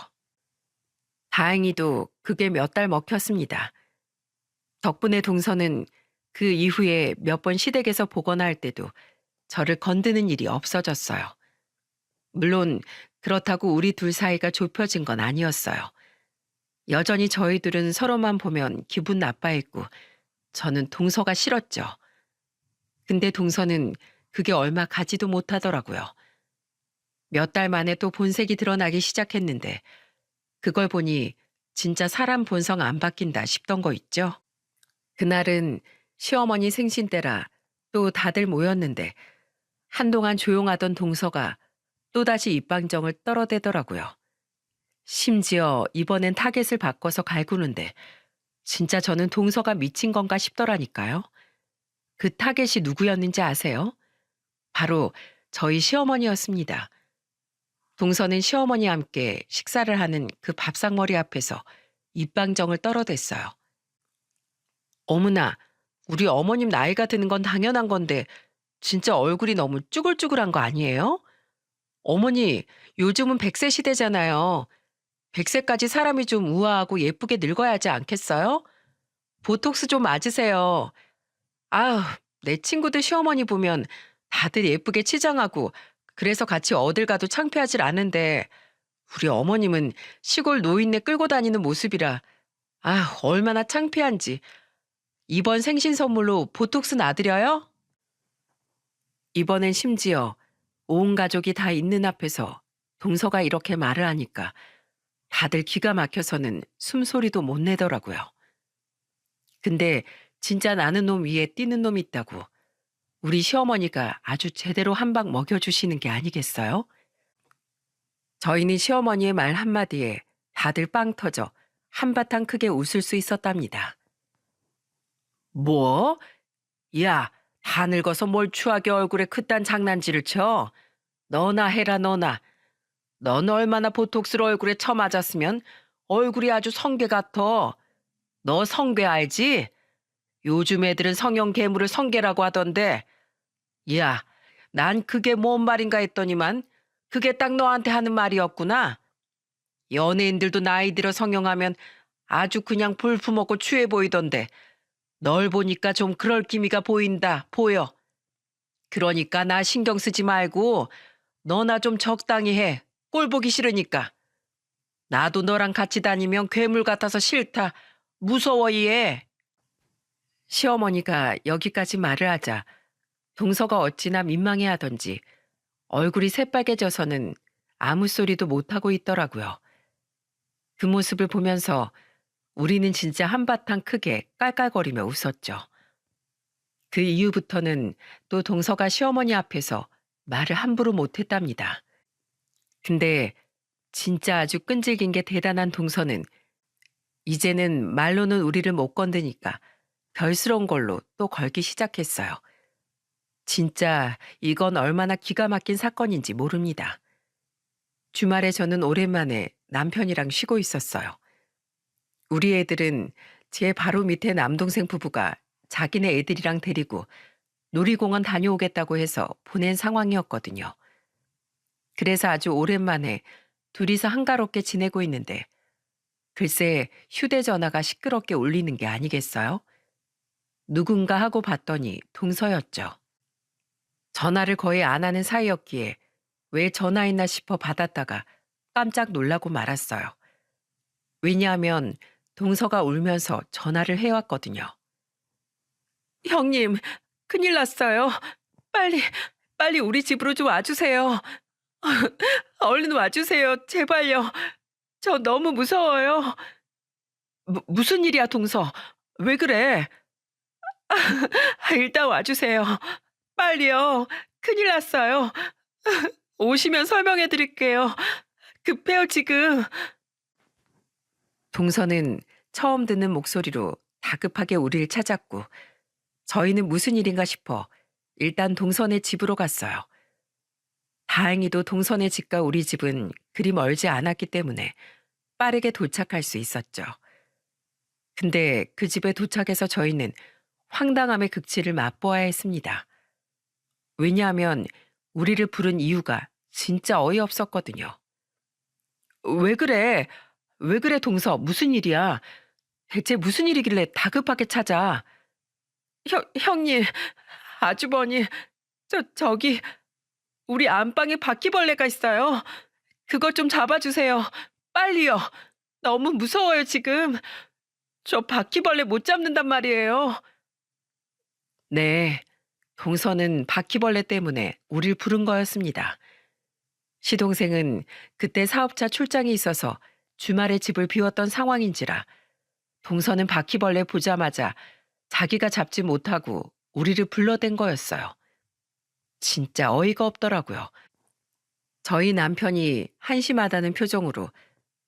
Speaker 1: 다행히도 그게 몇 달 먹혔습니다. 덕분에 동서는 그 이후에 몇 번 시댁에서 보거나 할 때도 저를 건드는 일이 없어졌어요. 물론 그렇다고 우리 둘 사이가 좁혀진 건 아니었어요. 여전히 저희들은 서로만 보면 기분 나빠했고 저는 동서가 싫었죠. 근데 동서는 그게 얼마 가지도 못하더라고요. 몇 달 만에 또 본색이 드러나기 시작했는데 그걸 보니 진짜 사람 본성 안 바뀐다 싶던 거 있죠. 그날은 시어머니 생신 때라 또 다들 모였는데 한동안 조용하던 동서가 또다시 입방정을 떨어대더라고요. 심지어 이번엔 타겟을 바꿔서 갈구는데 진짜 저는 동서가 미친 건가 싶더라니까요. 그 타겟이 누구였는지 아세요? 바로 저희 시어머니였습니다. 동서는 시어머니와 함께 식사를 하는 그 밥상머리 앞에서 입방정을 떨어댔어요. 어머나, 우리 어머님 나이가 드는 건 당연한 건데 진짜 얼굴이 너무 쭈글쭈글한 거 아니에요? 어머니, 요즘은 100세 시대잖아요. 100세까지 사람이 좀 우아하고 예쁘게 늙어야 하지 않겠어요? 보톡스 좀 맞으세요. 아휴, 내 친구들 시어머니 보면 다들 예쁘게 치장하고 그래서 같이 어딜 가도 창피하질 않은데 우리 어머님은 시골 노인네 끌고 다니는 모습이라 얼마나 창피한지. 이번 생신 선물로 보톡스 놔드려요? 이번엔 심지어 온 가족이 다 있는 앞에서 동서가 이렇게 말을 하니까 다들 기가 막혀서는 숨소리도 못 내더라고요. 근데 진짜 나는 놈 위에 뛰는 놈이 있다고 우리 시어머니가 아주 제대로 한 방 먹여주시는 게 아니겠어요? 저희는 시어머니의 말 한마디에 다들 빵 터져 한바탕 크게 웃을 수 있었답니다. 뭐? 야, 다 늙어서 뭘 추하게 얼굴에 그딴 장난질을 쳐? 너나 해라 너나. 넌 얼마나 보톡스를 얼굴에 쳐맞았으면 얼굴이 아주 성게 같아. 너 성게 알지? 요즘 애들은 성형 괴물을 성게라고 하던데. 야, 난 그게 뭔 말인가 했더니만 그게 딱 너한테 하는 말이었구나. 연예인들도 나이 들어 성형하면 아주 그냥 볼품없고 추해 보이던데 널 보니까 좀 그럴 기미가 보인다, 보여. 그러니까 나 신경 쓰지 말고 너나 좀 적당히 해. 꼴 보기 싫으니까. 나도 너랑 같이 다니면 괴물 같아서 싫다. 무서워 얘. 시어머니가 여기까지 말을 하자 동서가 어찌나 민망해하던지 얼굴이 새빨개져서는 아무 소리도 못하고 있더라고요. 그 모습을 보면서 우리는 진짜 한바탕 크게 깔깔거리며 웃었죠. 그 이후부터는 또 동서가 시어머니 앞에서 말을 함부로 못했답니다. 근데 진짜 아주 끈질긴 게 대단한 동서는 이제는 말로는 우리를 못 건드니까 별스러운 걸로 또 걸기 시작했어요. 진짜 이건 얼마나 기가 막힌 사건인지 모릅니다. 주말에 저는 오랜만에 남편이랑 쉬고 있었어요. 우리 애들은 제 바로 밑에 남동생 부부가 자기네 애들이랑 데리고 놀이공원 다녀오겠다고 해서 보낸 상황이었거든요. 그래서 아주 오랜만에 둘이서 한가롭게 지내고 있는데 글쎄 휴대전화가 시끄럽게 울리는 게 아니겠어요? 누군가 하고 봤더니 동서였죠. 전화를 거의 안 하는 사이였기에 왜 전화했나 싶어 받았다가 깜짝 놀라고 말았어요. 왜냐하면 동서가 울면서 전화를 해왔거든요. 형님, 큰일 났어요. 빨리, 빨리 우리 집으로 좀 와주세요. 얼른 와주세요. 제발요. 저 너무 무서워요. 무슨 일이야, 동서? 왜 그래? 일단 와주세요. 빨리요. 큰일 났어요. 오시면 설명해 드릴게요. 급해요, 지금. 동서는 처음 듣는 목소리로 다급하게 우리를 찾았고, 저희는 무슨 일인가 싶어 일단 동선의 집으로 갔어요. 다행히도 동선의 집과 우리 집은 그리 멀지 않았기 때문에 빠르게 도착할 수 있었죠. 근데 그 집에 도착해서 저희는 황당함의 극치를 맛보아야 했습니다. 왜냐하면 우리를 부른 이유가 진짜 어이없었거든요. 왜 그래? 왜 그래, 동서? 무슨 일이야? 대체 무슨 일이길래 다급하게 찾아? 형님, 아주버니, 저기, 우리 안방에 바퀴벌레가 있어요. 그것 좀 잡아주세요. 빨리요. 너무 무서워요, 지금. 저 바퀴벌레 못 잡는단 말이에요. 네, 동서는 바퀴벌레 때문에 우릴 부른 거였습니다. 시동생은 그때 사업차 출장이 있어서 주말에 집을 비웠던 상황인지라 동서는 바퀴벌레 보자마자 자기가 잡지 못하고 우리를 불러댄 거였어요. 진짜 어이가 없더라고요. 저희 남편이 한심하다는 표정으로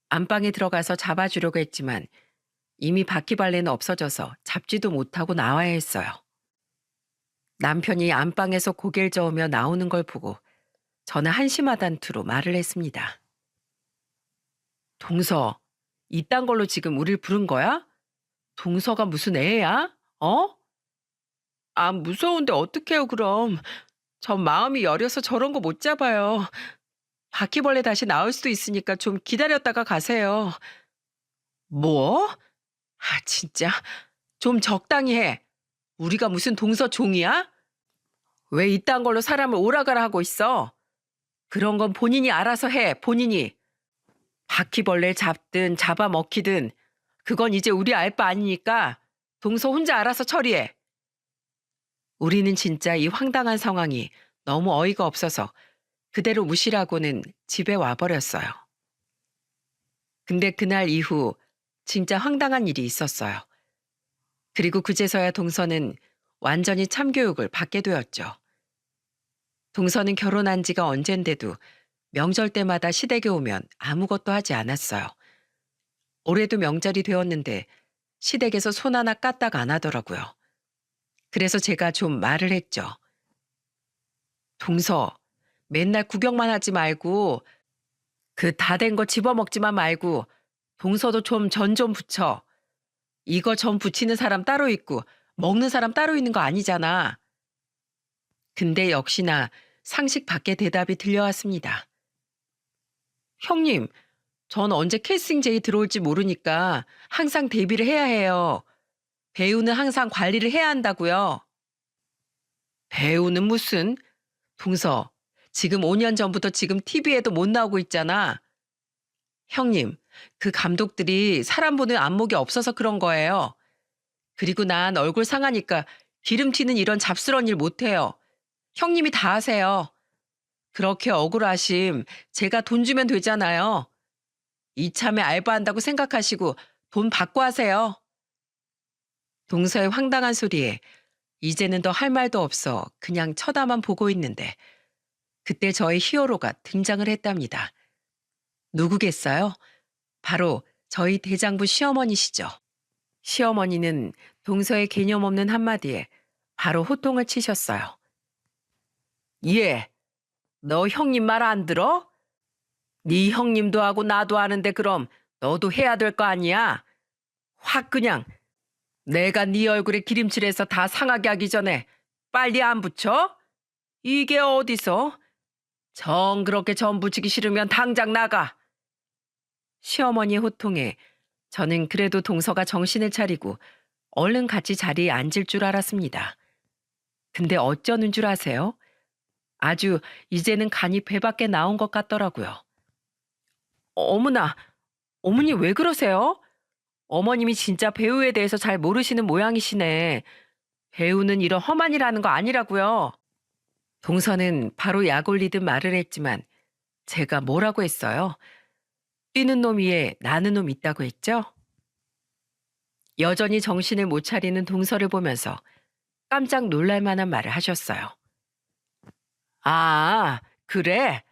Speaker 1: 안방에 들어가서 잡아주려고 했지만 이미 바퀴벌레는 없어져서 잡지도 못하고 나와야 했어요. 남편이 안방에서 고개를 저으며 나오는 걸 보고 저는 한심하단 투로 말을 했습니다. 동서, 이딴 걸로 지금 우릴 부른 거야? 동서가 무슨 애야? 어? 아, 무서운데 어떡해요, 그럼. 전 마음이 여려서 저런 거 못 잡아요. 바퀴벌레 다시 나올 수도 있으니까 좀 기다렸다가 가세요. 뭐? 아, 진짜. 좀 적당히 해. 우리가 무슨 동서 종이야? 왜 이딴 걸로 사람을 오라가라 하고 있어? 그런 건 본인이 알아서 해, 본인이. 바퀴벌레 잡든 잡아먹히든 그건 이제 우리 알 바 아니니까 동서 혼자 알아서 처리해. 우리는 진짜 이 황당한 상황이 너무 어이가 없어서 그대로 무시라고는 집에 와버렸어요. 근데 그날 이후 진짜 황당한 일이 있었어요. 그리고 그제서야 동서는 완전히 참교육을 받게 되었죠. 동서는 결혼한 지가 언젠데도 명절 때마다 시댁에 오면 아무것도 하지 않았어요. 올해도 명절이 되었는데 시댁에서 손 하나 까딱 안 하더라고요. 그래서 제가 좀 말을 했죠. 동서, 맨날 구경만 하지 말고 그 다 된 거 집어먹지만 말고 동서도 좀 전 좀 붙여. 이거 전 붙이는 사람 따로 있고 먹는 사람 따로 있는 거 아니잖아. 근데 역시나 상식 밖의 대답이 들려왔습니다. 형님, 전 언제 캐스팅 제의 들어올지 모르니까 항상 대비를 해야 해요. 배우는 항상 관리를 해야 한다고요. 배우는 무슨? 동서, 지금 5년 전부터 지금 TV에도 못 나오고 있잖아. 형님, 그 감독들이 사람 보는 안목이 없어서 그런 거예요. 그리고 난 얼굴 상하니까 기름 튀는 이런 잡스러운 일 못해요. 형님이 다 하세요. 그렇게 억울하심 제가 돈 주면 되잖아요. 이참에 알바한다고 생각하시고 돈 받고 하세요. 동서의 황당한 소리에 이제는 더 할 말도 없어 그냥 쳐다만 보고 있는데 그때 저의 히어로가 등장을 했답니다. 누구겠어요? 바로 저희 대장부 시어머니시죠. 시어머니는 동서의 개념 없는 한마디에 바로 호통을 치셨어요. 예, 너 형님 말 안 들어? 네 형님도 하고 나도 하는데 그럼 너도 해야 될 거 아니야? 확 그냥 내가 네 얼굴에 기름칠해서 다 상하게 하기 전에 빨리 안 붙여? 이게 어디서? 정 그렇게 전 붙이기 싫으면 당장 나가. 시어머니의 호통에 저는 그래도 동서가 정신을 차리고 얼른 같이 자리에 앉을 줄 알았습니다. 근데 어쩌는 줄 아세요? 아주 이제는 간이 배 밖에 나온 것 같더라고요. 어머나, 어머니 왜 그러세요? 어머님이 진짜 배우에 대해서 잘 모르시는 모양이시네. 배우는 이런 험한 일 하는 거 아니라고요. 동서는 바로 약 올리듯 말을 했지만 제가 뭐라고 했어요? 뛰는 놈 위에 나는 놈 있다고 했죠? 여전히 정신을 못 차리는 동서를 보면서 깜짝 놀랄 만한 말을 하셨어요. 아, 그래?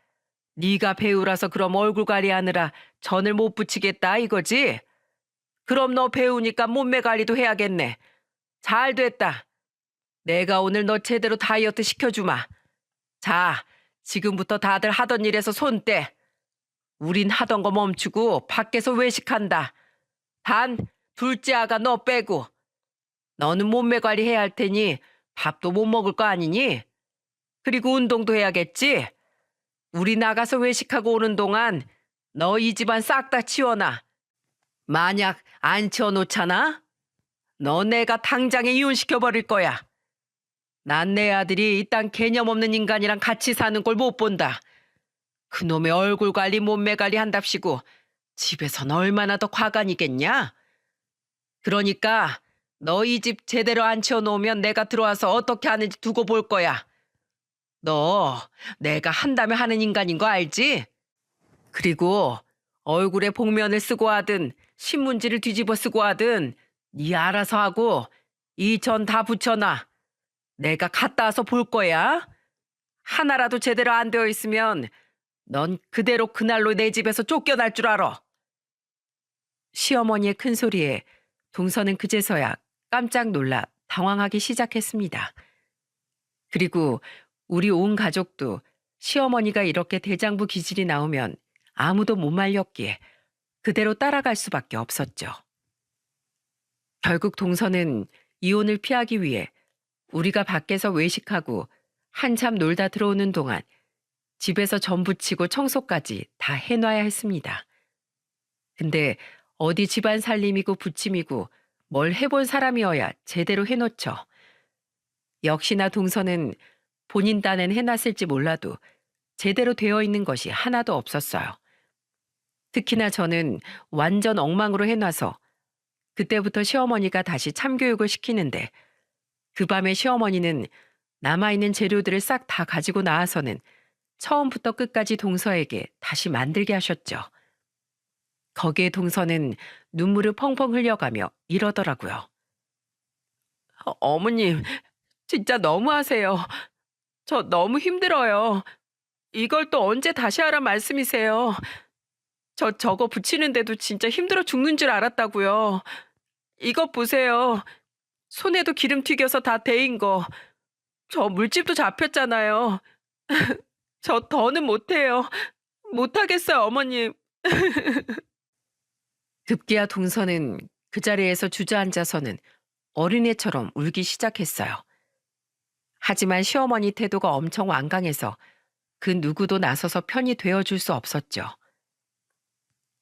Speaker 1: 네가 배우라서 그럼 얼굴 관리하느라 전을 못 붙이겠다 이거지? 그럼 너 배우니까 몸매 관리도 해야겠네. 잘 됐다. 내가 오늘 너 제대로 다이어트 시켜주마. 자, 지금부터 다들 하던 일에서 손 떼. 우린 하던 거 멈추고 밖에서 외식한다. 단, 둘째 아가 너 빼고. 너는 몸매 관리해야 할 테니 밥도 못 먹을 거 아니니? 그리고 운동도 해야겠지? 우리 나가서 외식하고 오는 동안 너 이 집안 싹 다 치워놔. 만약 안 치워놓잖아? 너 내가 당장에 이혼시켜버릴 거야. 난 내 아들이 이딴 개념 없는 인간이랑 같이 사는 걸 못 본다. 그놈의 얼굴 관리 몸매 관리 한답시고 집에선 얼마나 더 과간이겠냐? 그러니까 너 이 집 제대로 안 치워놓으면 내가 들어와서 어떻게 하는지 두고 볼 거야. 너 내가 한다면 하는 인간인 거 알지? 그리고 얼굴에 복면을 쓰고 하든 신문지를 뒤집어 쓰고 하든 네 알아서 하고 이 전 다 붙여놔. 내가 갔다 와서 볼 거야. 하나라도 제대로 안 되어 있으면 넌 그대로 그날로 내 집에서 쫓겨날 줄 알아. 시어머니의 큰 소리에 동서는 그제서야 깜짝 놀라 당황하기 시작했습니다. 그리고 우리 온 가족도 시어머니가 이렇게 대장부 기질이 나오면 아무도 못 말렸기에 그대로 따라갈 수밖에 없었죠. 결국 동서는 이혼을 피하기 위해 우리가 밖에서 외식하고 한참 놀다 들어오는 동안 집에서 전 부치고 청소까지 다 해놔야 했습니다. 근데 어디 집안 살림이고 부침이고 뭘 해본 사람이어야 제대로 해놓죠. 역시나 동서는 본인 딴엔 해놨을지 몰라도 제대로 되어 있는 것이 하나도 없었어요. 특히나 저는 완전 엉망으로 해놔서 그때부터 시어머니가 다시 참교육을 시키는데 그 밤에 시어머니는 남아있는 재료들을 싹 다 가지고 나와서는 처음부터 끝까지 동서에게 다시 만들게 하셨죠. 거기에 동서는 눈물을 펑펑 흘려가며 이러더라고요. 어머님, 진짜 너무하세요. 저 너무 힘들어요. 이걸 또 언제 다시 하란 말씀이세요? 저거 붙이는데도 진짜 힘들어 죽는 줄 알았다고요. 이것 보세요. 손에도 기름 튀겨서 다 데인 거. 저 물집도 잡혔잖아요. 저 더는 못해요. 못하겠어요, 어머님. 급기야 동서는 그 자리에서 주저앉아서는 어린애처럼 울기 시작했어요. 하지만 시어머니 태도가 엄청 완강해서 그 누구도 나서서 편이 되어줄 수 없었죠.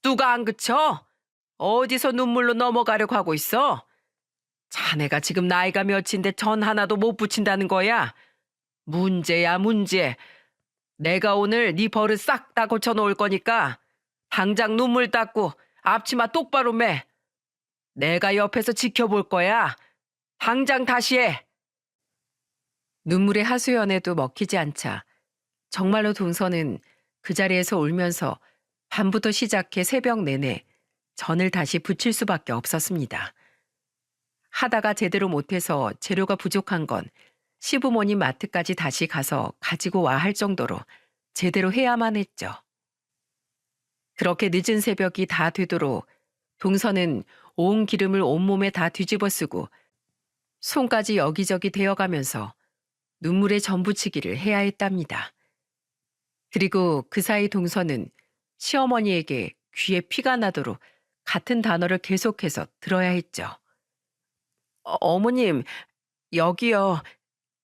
Speaker 1: 누가 안 그쳐? 어디서 눈물로 넘어가려고 하고 있어? 자네가 지금 나이가 몇인데 전 하나도 못 붙인다는 거야? 문제야 문제. 내가 오늘 네 버릇 싹 다 고쳐놓을 거니까 당장 눈물 닦고 앞치마 똑바로 매. 내가 옆에서 지켜볼 거야. 당장 다시 해. 눈물의 하소연에도 먹히지 않자 정말로 동서는 그 자리에서 울면서 밤부터 시작해 새벽 내내 전을 다시 부칠 수밖에 없었습니다. 하다가 제대로 못해서 재료가 부족한 건 시부모님 마트까지 다시 가서 가지고 와 할 정도로 제대로 해야만 했죠. 그렇게 늦은 새벽이 다 되도록 동서는 온 기름을 온몸에 다 뒤집어 쓰고 손까지 여기저기 데어가면서 눈물의 전부치기를 해야 했답니다. 그리고 그 사이 동서는 시어머니에게 귀에 피가 나도록 같은 단어를 계속해서 들어야 했죠. 어머님, 여기요.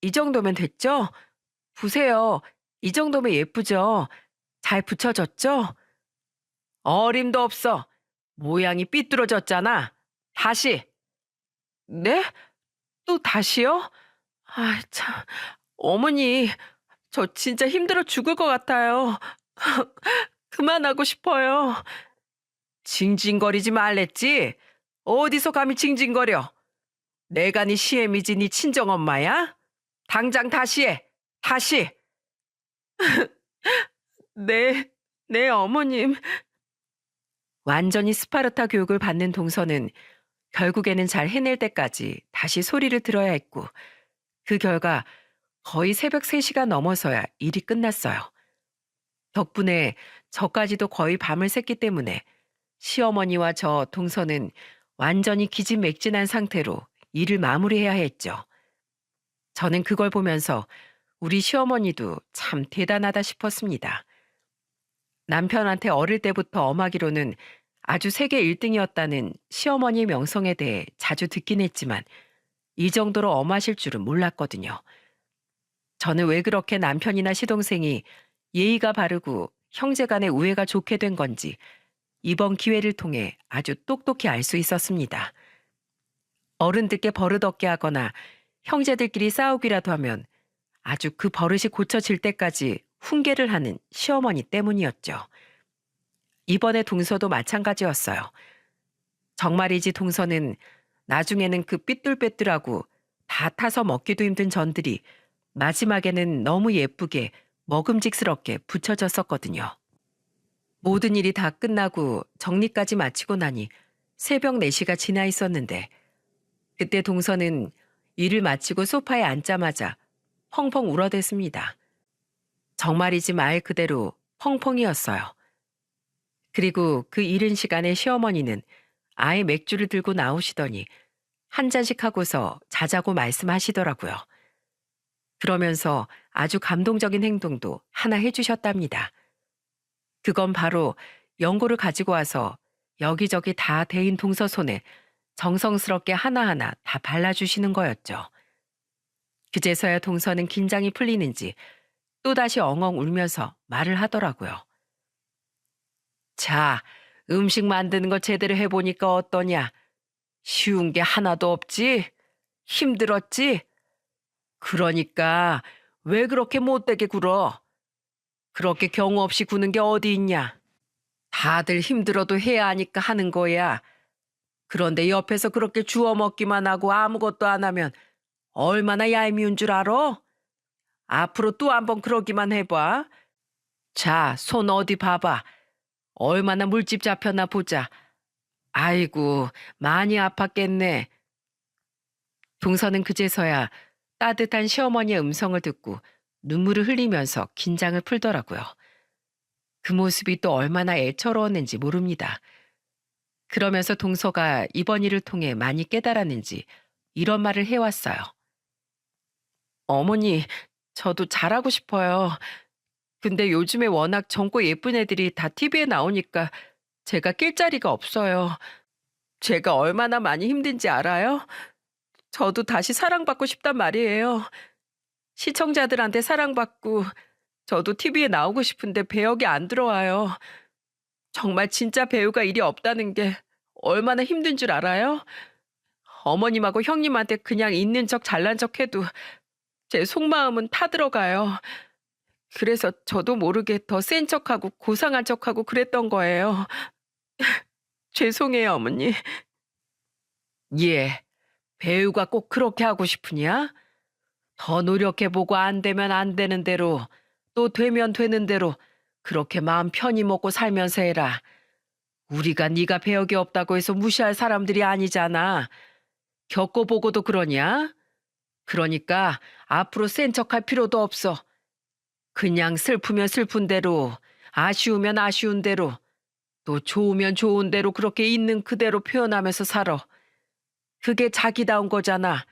Speaker 1: 이 정도면 됐죠? 보세요. 이 정도면 예쁘죠? 잘 붙여졌죠? 어림도 없어. 모양이 삐뚤어졌잖아. 다시. 네? 또 다시요? 아, 참. 어머니, 저 진짜 힘들어 죽을 것 같아요. 그만하고 싶어요. 징징거리지 말랬지? 어디서 감히 징징거려? 내가 네 시애미지 네 친정엄마야? 당장 다시 해. 다시. 네, 네, 어머님. 완전히 스파르타 교육을 받는 동서는 결국에는 잘 해낼 때까지 다시 소리를 들어야 했고, 그 결과 거의 새벽 3시가 넘어서야 일이 끝났어요. 덕분에 저까지도 거의 밤을 샜기 때문에 시어머니와 저 동서는 완전히 기진맥진한 상태로 일을 마무리해야 했죠. 저는 그걸 보면서 우리 시어머니도 참 대단하다 싶었습니다. 남편한테 어릴 때부터 엄하기로는 아주 세계 1등이었다는 시어머니 명성에 대해 자주 듣긴 했지만 이 정도로 엄하실 줄은 몰랐거든요. 저는 왜 그렇게 남편이나 시동생이 예의가 바르고 형제간의 우애가 좋게 된 건지 이번 기회를 통해 아주 똑똑히 알 수 있었습니다. 어른들께 버릇없게 하거나 형제들끼리 싸우기라도 하면 아주 그 버릇이 고쳐질 때까지 훈계를 하는 시어머니 때문이었죠. 이번에 동서도 마찬가지였어요. 정말이지 동서는 나중에는 그 삐뚤빼뚤하고 다 타서 먹기도 힘든 전들이 마지막에는 너무 예쁘게 먹음직스럽게 붙여졌었거든요. 모든 일이 다 끝나고 정리까지 마치고 나니 새벽 4시가 지나 있었는데 그때 동서는 일을 마치고 소파에 앉자마자 펑펑 울어댔습니다. 정말이지 말 그대로 펑펑이었어요. 그리고 그 이른 시간에 시어머니는 아예 맥주를 들고 나오시더니 한 잔씩 하고서 자자고 말씀하시더라고요. 그러면서 아주 감동적인 행동도 하나 해주셨답니다. 그건 바로 연고를 가지고 와서 여기저기 다 데인 동서 손에 정성스럽게 하나하나 다 발라주시는 거였죠. 그제서야 동서는 긴장이 풀리는지 또다시 엉엉 울면서 말을 하더라고요. 자, 음식 만드는 거 제대로 해보니까 어떠냐? 쉬운 게 하나도 없지? 힘들었지? 그러니까 왜 그렇게 못되게 굴어? 그렇게 경우 없이 구는 게 어디 있냐? 다들 힘들어도 해야 하니까 하는 거야. 그런데 옆에서 그렇게 주워 먹기만 하고 아무것도 안 하면 얼마나 얄미운 줄 알아? 앞으로 또 한번 그러기만 해봐. 자, 손 어디 봐봐. 얼마나 물집 잡혔나 보자. 아이고, 많이 아팠겠네. 동서는 그제서야 따뜻한 시어머니의 음성을 듣고 눈물을 흘리면서 긴장을 풀더라고요. 그 모습이 또 얼마나 애처로웠는지 모릅니다. 그러면서 동서가 이번 일을 통해 많이 깨달았는지 이런 말을 해왔어요. 어머니, 저도 잘하고 싶어요. 근데 요즘에 워낙 젊고 예쁜 애들이 다 TV에 나오니까 제가 낄 자리가 없어요. 제가 얼마나 많이 힘든지 알아요? 저도 다시 사랑받고 싶단 말이에요. 시청자들한테 사랑받고 저도 TV에 나오고 싶은데 배역이 안 들어와요. 정말 진짜 배우가 일이 없다는 게 얼마나 힘든 줄 알아요? 어머님하고 형님한테 그냥 있는 척 잘난 척 해도 제 속마음은 타들어가요. 그래서 저도 모르게 더 센 척하고 고상한 척하고 그랬던 거예요. 죄송해요, 어머니. 예, 배우가 꼭 그렇게 하고 싶으냐? 더 노력해보고 안 되면 안 되는 대로, 또 되면 되는 대로 그렇게 마음 편히 먹고 살면서 해라. 우리가 네가 배역이 없다고 해서 무시할 사람들이 아니잖아. 겪어보고도 그러냐? 그러니까 앞으로 센 척할 필요도 없어. 그냥 슬프면 슬픈 대로, 아쉬우면 아쉬운 대로, 또 좋으면 좋은 대로 그렇게 있는 그대로 표현하면서 살아. 그게 자기다운 거잖아.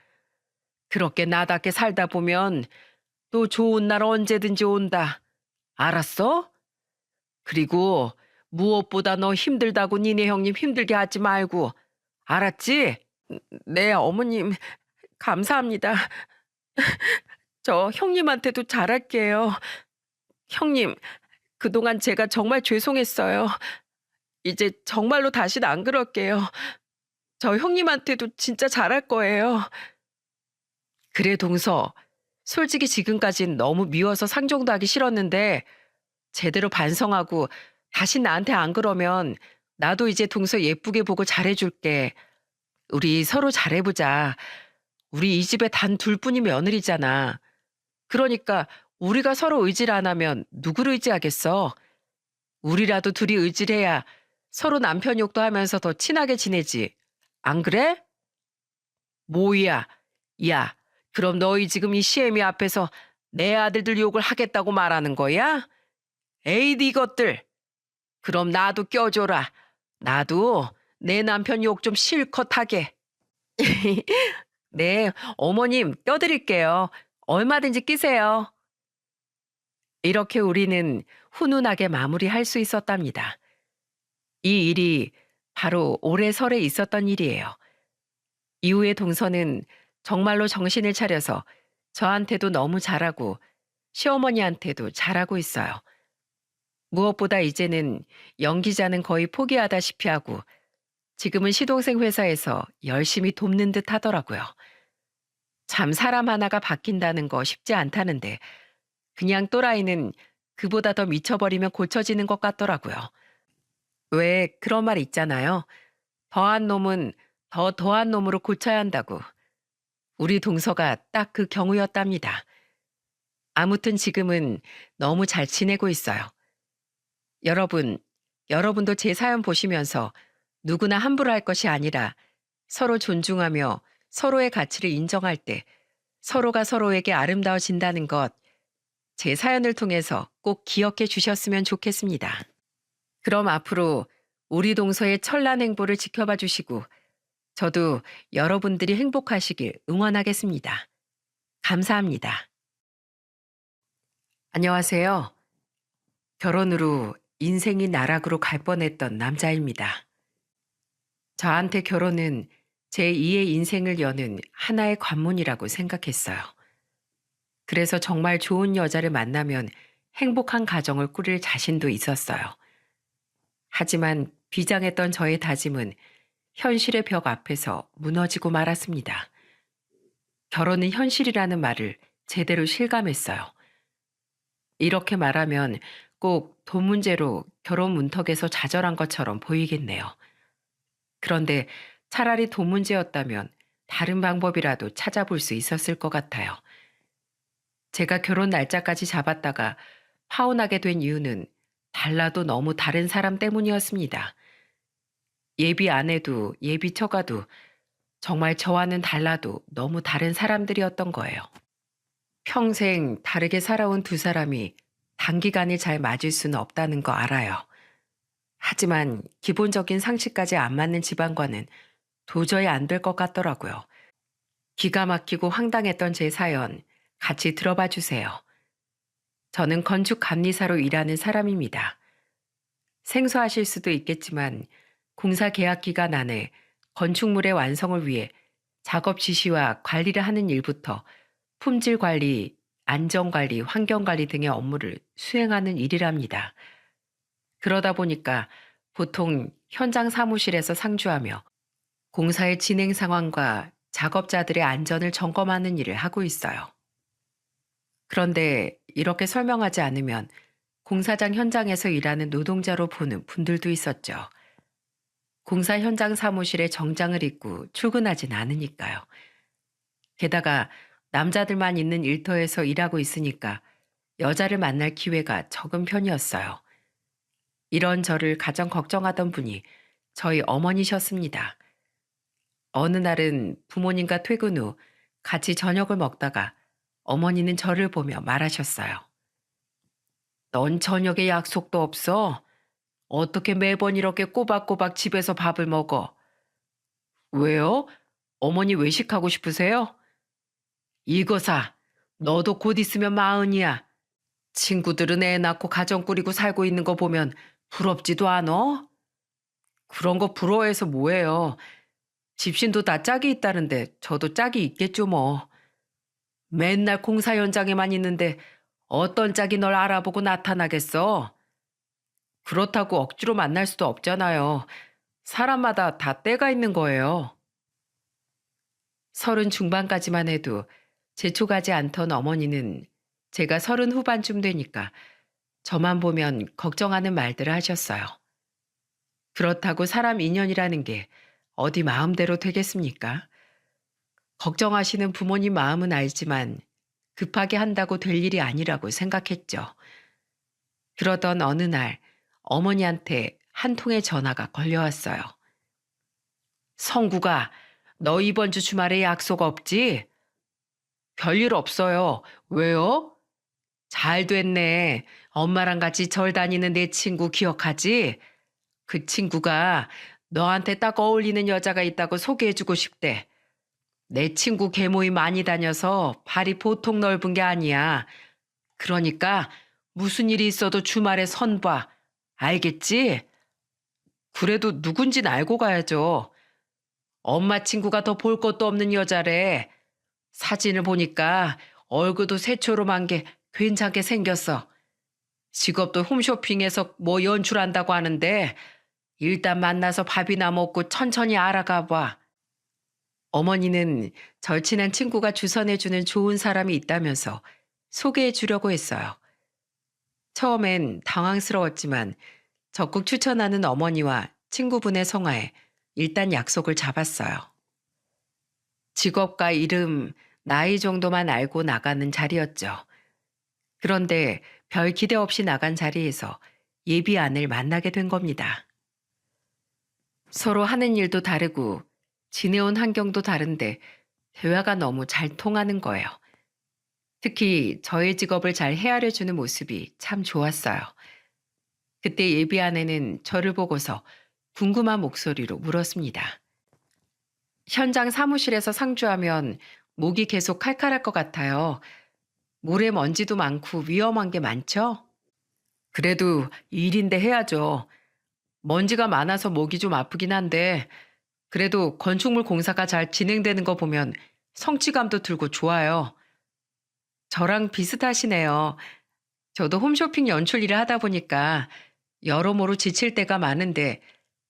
Speaker 1: 그렇게 나답게 살다 보면 또 좋은 날 언제든지 온다. 알았어? 그리고 무엇보다 너 힘들다고 니네 형님 힘들게 하지 말고. 알았지? 네, 어머님. 감사합니다. 저 형님한테도 잘할게요. 형님, 그동안 제가 정말 죄송했어요. 이제 정말로 다시는 안 그럴게요. 저 형님한테도 진짜 잘할 거예요. 그래, 동서. 솔직히 지금까진 너무 미워서 상종도 하기 싫었는데 제대로 반성하고 다시 나한테 안 그러면 나도 이제 동서 예쁘게 보고 잘해줄게. 우리 서로 잘해보자. 우리 이 집에 단 둘뿐인 며느리잖아. 그러니까 우리가 서로 의지를 안 하면 누구를 의지하겠어? 우리라도 둘이 의지를 해야 서로 남편 욕도 하면서 더 친하게 지내지. 안 그래? 뭐야? 야, 그럼 너희 지금 이 시애미 앞에서 내 아들들 욕을 하겠다고 말하는 거야? 에이, 이것들. 그럼 나도 껴줘라. 나도 내 남편 욕 좀 실컷 하게. 네, 어머님 껴드릴게요. 얼마든지 끼세요. 이렇게 우리는 훈훈하게 마무리할 수 있었답니다. 이 일이 바로 올해 설에 있었던 일이에요. 이후에 동서는 정말로 정신을 차려서 저한테도 너무 잘하고 시어머니한테도 잘하고 있어요. 무엇보다 이제는 연기자는 거의 포기하다시피 하고 지금은 시동생 회사에서 열심히 돕는 듯 하더라고요. 참 사람 하나가 바뀐다는 거 쉽지 않다는데 그냥 또라이는 그보다 더 미쳐버리면 고쳐지는 것 같더라고요. 왜 그런 말 있잖아요. 더한 놈은 더 더한 놈으로 고쳐야 한다고. 우리 동서가 딱 그 경우였답니다. 아무튼 지금은 너무 잘 지내고 있어요. 여러분, 여러분도 제 사연 보시면서 누구나 함부로 할 것이 아니라 서로 존중하며 서로의 가치를 인정할 때 서로가 서로에게 아름다워진다는 것, 제 사연을 통해서 꼭 기억해 주셨으면 좋겠습니다. 그럼 앞으로 우리 동서의 천란 행보를 지켜봐 주시고 저도 여러분들이 행복하시길 응원하겠습니다. 감사합니다. 안녕하세요. 결혼으로 인생이 나락으로 갈 뻔했던 남자입니다. 저한테 결혼은 제2의 인생을 여는 하나의 관문이라고 생각했어요. 그래서 정말 좋은 여자를 만나면 행복한 가정을 꾸릴 자신도 있었어요. 하지만 비장했던 저의 다짐은 현실의 벽 앞에서 무너지고 말았습니다. 결혼은 현실이라는 말을 제대로 실감했어요. 이렇게 말하면 꼭 돈 문제로 결혼 문턱에서 좌절한 것처럼 보이겠네요. 그런데 차라리 돈 문제였다면 다른 방법이라도 찾아볼 수 있었을 것 같아요. 제가 결혼 날짜까지 잡았다가 파혼하게 된 이유는 달라도 너무 다른 사람 때문이었습니다. 예비 아내도 예비 처가도 정말 저와는 달라도 너무 다른 사람들이었던 거예요. 평생 다르게 살아온 두 사람이 단기간에 잘 맞을 수는 없다는 거 알아요. 하지만 기본적인 상식까지 안 맞는 집안과는 도저히 안 될 것 같더라고요. 기가 막히고 황당했던 제 사연 같이 들어봐 주세요. 저는 건축 감리사로 일하는 사람입니다. 생소하실 수도 있겠지만 공사 계약 기간 안에 건축물의 완성을 위해 작업 지시와 관리를 하는 일부터 품질 관리, 안전 관리, 환경 관리 등의 업무를 수행하는 일이랍니다. 그러다 보니까 보통 현장 사무실에서 상주하며 공사의 진행 상황과 작업자들의 안전을 점검하는 일을 하고 있어요. 그런데 이렇게 설명하지 않으면 공사장 현장에서 일하는 노동자로 보는 분들도 있었죠. 공사 현장 사무실에 정장을 입고 출근하진 않으니까요. 게다가 남자들만 있는 일터에서 일하고 있으니까 여자를 만날 기회가 적은 편이었어요. 이런 저를 가장 걱정하던 분이 저희 어머니셨습니다. 어느 날은 부모님과 퇴근 후 같이 저녁을 먹다가 어머니는 저를 보며 말하셨어요. 넌 저녁에 약속도 없어? 어떻게 매번 이렇게 꼬박꼬박 집에서 밥을 먹어? 왜요? 어머니 외식하고 싶으세요? 이거사, 너도 곧 있으면 마흔이야. 친구들은 애 낳고 가정 꾸리고 살고 있는 거 보면 부럽지도 않어? 그런 거 부러워해서 뭐해요. 집신도 다 짝이 있다는데 저도 짝이 있겠죠 뭐. 맨날 공사 현장에만 있는데 어떤 짝이 널 알아보고 나타나겠어? 그렇다고 억지로 만날 수도 없잖아요. 사람마다 다 때가 있는 거예요. 서른 중반까지만 해도 재촉하지 않던 어머니는 제가 서른 후반쯤 되니까 저만 보면 걱정하는 말들을 하셨어요. 그렇다고 사람 인연이라는 게 어디 마음대로 되겠습니까? 걱정하시는 부모님 마음은 알지만 급하게 한다고 될 일이 아니라고 생각했죠. 그러던 어느 날 어머니한테 한 통의 전화가 걸려왔어요. 성구가, 너 이번 주 주말에 약속 없지? 별일 없어요. 왜요? 잘 됐네. 엄마랑 같이 절 다니는 내 친구 기억하지? 그 친구가 너한테 딱 어울리는 여자가 있다고 소개해주고 싶대. 내 친구 계모임 많이 다녀서 발이 보통 넓은 게 아니야. 그러니까 무슨 일이 있어도 주말에 선 봐. 알겠지? 그래도 누군진 알고 가야죠. 엄마 친구가 더 볼 것도 없는 여자래. 사진을 보니까 얼굴도 새초롬한 게 괜찮게 생겼어. 직업도 홈쇼핑에서 뭐 연출한다고 하는데 일단 만나서 밥이나 먹고 천천히 알아가 봐. 어머니는 절친한 친구가 주선해주는 좋은 사람이 있다면서 소개해 주려고 했어요. 처음엔 당황스러웠지만 적극 추천하는 어머니와 친구분의 성화에 일단 약속을 잡았어요. 직업과 이름, 나이 정도만 알고 나가는 자리였죠. 그런데 별 기대 없이 나간 자리에서 예비 아내를 만나게 된 겁니다. 서로 하는 일도 다르고 지내온 환경도 다른데 대화가 너무 잘 통하는 거예요. 특히 저의 직업을 잘 헤아려주는 모습이 참 좋았어요. 그때 예비 아내는 저를 보고서 궁금한 목소리로 물었습니다. 현장 사무실에서 상주하면 목이 계속 칼칼할 것 같아요. 모래 먼지도 많고 위험한 게 많죠? 그래도 일인데 해야죠. 먼지가 많아서 목이 좀 아프긴 한데 그래도 건축물 공사가 잘 진행되는 거 보면 성취감도 들고 좋아요. 저랑 비슷하시네요. 저도 홈쇼핑 연출 일을 하다 보니까 여러모로 지칠 때가 많은데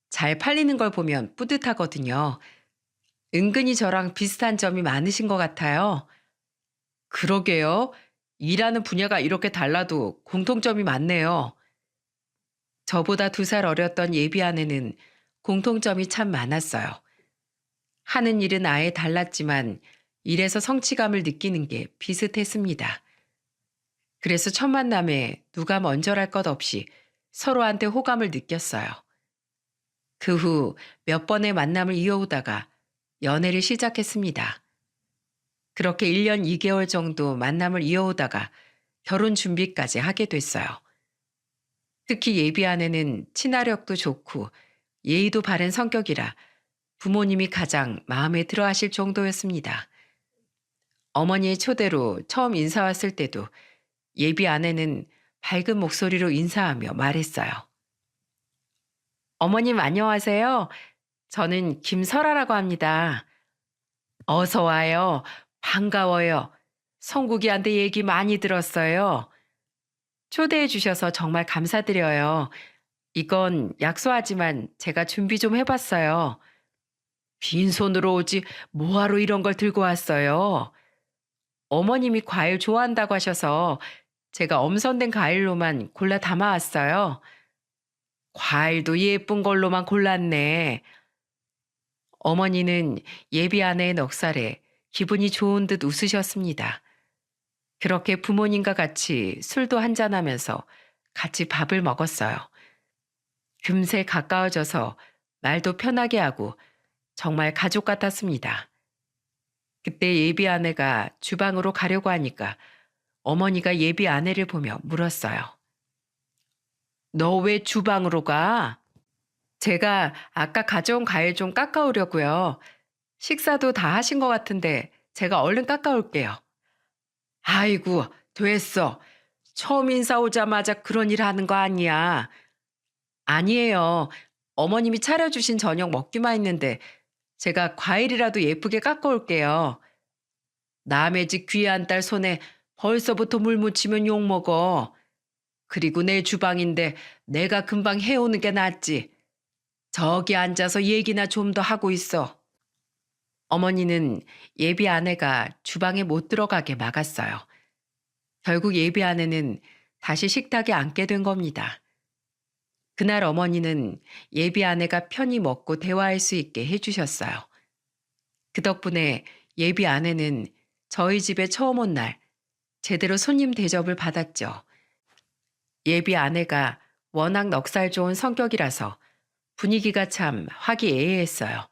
Speaker 1: 잘 팔리는 걸 보면 뿌듯하거든요. 은근히 저랑 비슷한 점이 많으신 것 같아요. 그러게요. 일하는 분야가 이렇게 달라도 공통점이 많네요. 저보다 2살 어렸던 예비 아내는 공통점이 참 많았어요. 하는 일은 아예 달랐지만 일에서 성취감을 느끼는 게 비슷했습니다. 그래서 첫 만남에 누가 먼저랄 것 없이 서로한테 호감을 느꼈어요. 그 후 몇 번의 만남을 이어오다가 연애를 시작했습니다. 그렇게 1년 2개월 정도 만남을 이어오다가 결혼 준비까지 하게 됐어요. 특히 예비 아내는 친화력도 좋고 예의도 바른 성격이라 부모님이 가장 마음에 들어 하실 정도였습니다. 어머니의 초대로 처음 인사 왔을 때도 예비 아내는 밝은 목소리로 인사하며 말했어요. 어머님 안녕하세요. 저는 김설아라고 합니다. 어서 와요. 반가워요. 성국이한테 얘기 많이 들었어요. 초대해 주셔서 정말 감사드려요. 이건 약소하지만 제가 준비 좀 해봤어요. 빈손으로 오지 뭐하러 이런 걸 들고 왔어요. 어머님이 과일 좋아한다고 하셔서 제가 엄선된 과일로만 골라 담아왔어요. 과일도 예쁜 걸로만 골랐네. 어머니는 예비 아내의 넉살에 기분이 좋은 듯 웃으셨습니다. 그렇게 부모님과 같이 술도 한잔하면서 같이 밥을 먹었어요. 금세 가까워져서 말도 편하게 하고 정말 가족 같았습니다. 그때 예비 아내가 주방으로 가려고 하니까 어머니가 예비 아내를 보며 물었어요. 너 왜 주방으로 가? 제가 아까 가져온 과일 좀 깎아오려고요. 식사도 다 하신 것 같은데 제가 얼른 깎아올게요. 아이고, 됐어. 처음 인사 오자마자 그런 일 하는 거 아니야. 아니에요. 어머님이 차려주신 저녁 먹기만 했는데 제가 과일이라도 예쁘게 깎아올게요. 남의 집 귀한 딸 손에 벌써부터 물 묻히면 욕먹어. 그리고 내 주방인데 내가 금방 해오는 게 낫지. 저기 앉아서 얘기나 좀 더 하고 있어. 어머니는 예비 아내가 주방에 못 들어가게 막았어요. 결국 예비 아내는 다시 식탁에 앉게 된 겁니다. 그날 어머니는 예비 아내가 편히 먹고 대화할 수 있게 해주셨어요. 그 덕분에 예비 아내는 저희 집에 처음 온 날 제대로 손님 대접을 받았죠. 예비 아내가 워낙 넉살 좋은 성격이라서 분위기가 참 화기애애했어요.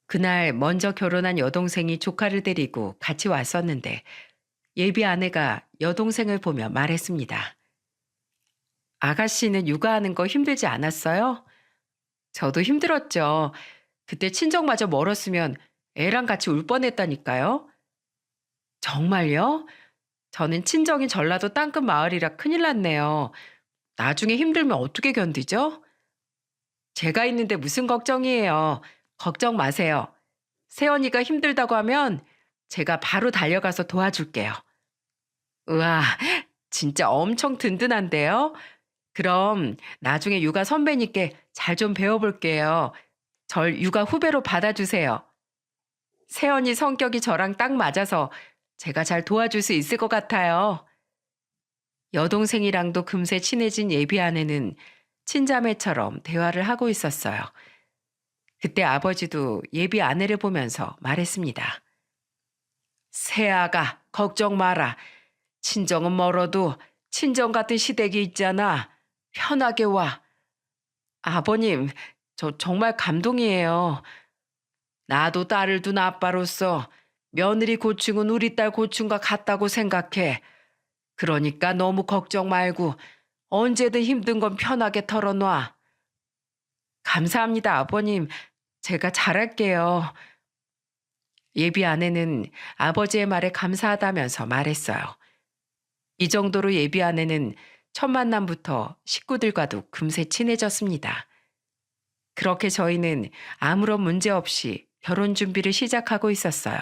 Speaker 1: 그날 먼저 결혼한 여동생이 조카를 데리고 같이 왔었는데 예비 아내가 여동생을 보며 말했습니다. 아가씨는 육아하는 거 힘들지 않았어요? 저도 힘들었죠. 그때 친정마저 멀었으면 애랑 같이 울 뻔했다니까요. 정말요? 저는 친정이 전라도 땅끝 마을이라 큰일 났네요. 나중에 힘들면 어떻게 견디죠? 제가 있는데 무슨 걱정이에요. 걱정 마세요. 새언니가 힘들다고 하면 제가 바로 달려가서 도와줄게요. 우와, 진짜 엄청 든든한데요? 그럼 나중에 육아 선배님께 잘 좀 배워볼게요. 절 육아 후배로 받아주세요. 새언니 성격이 저랑 딱 맞아서 제가 잘 도와줄 수 있을 것 같아요. 여동생이랑도 금세 친해진 예비 아내는 친자매처럼 대화를 하고 있었어요. 그때 아버지도 예비 아내를 보면서 말했습니다. 새아가 걱정 마라. 친정은 멀어도 친정 같은 시댁이 있잖아. 편하게 와. 아버님, 저 정말 감동이에요. 나도 딸을 둔 아빠로서 며느리 고충은 우리 딸 고충과 같다고 생각해. 그러니까 너무 걱정 말고 언제든 힘든 건 편하게 털어놔. 감사합니다, 아버님. 제가 잘할게요. 예비 아내는 아버지의 말에 감사하다면서 말했어요. 이 정도로 예비 아내는 첫 만남부터 식구들과도 금세 친해졌습니다. 그렇게 저희는 아무런 문제 없이 결혼 준비를 시작하고 있었어요.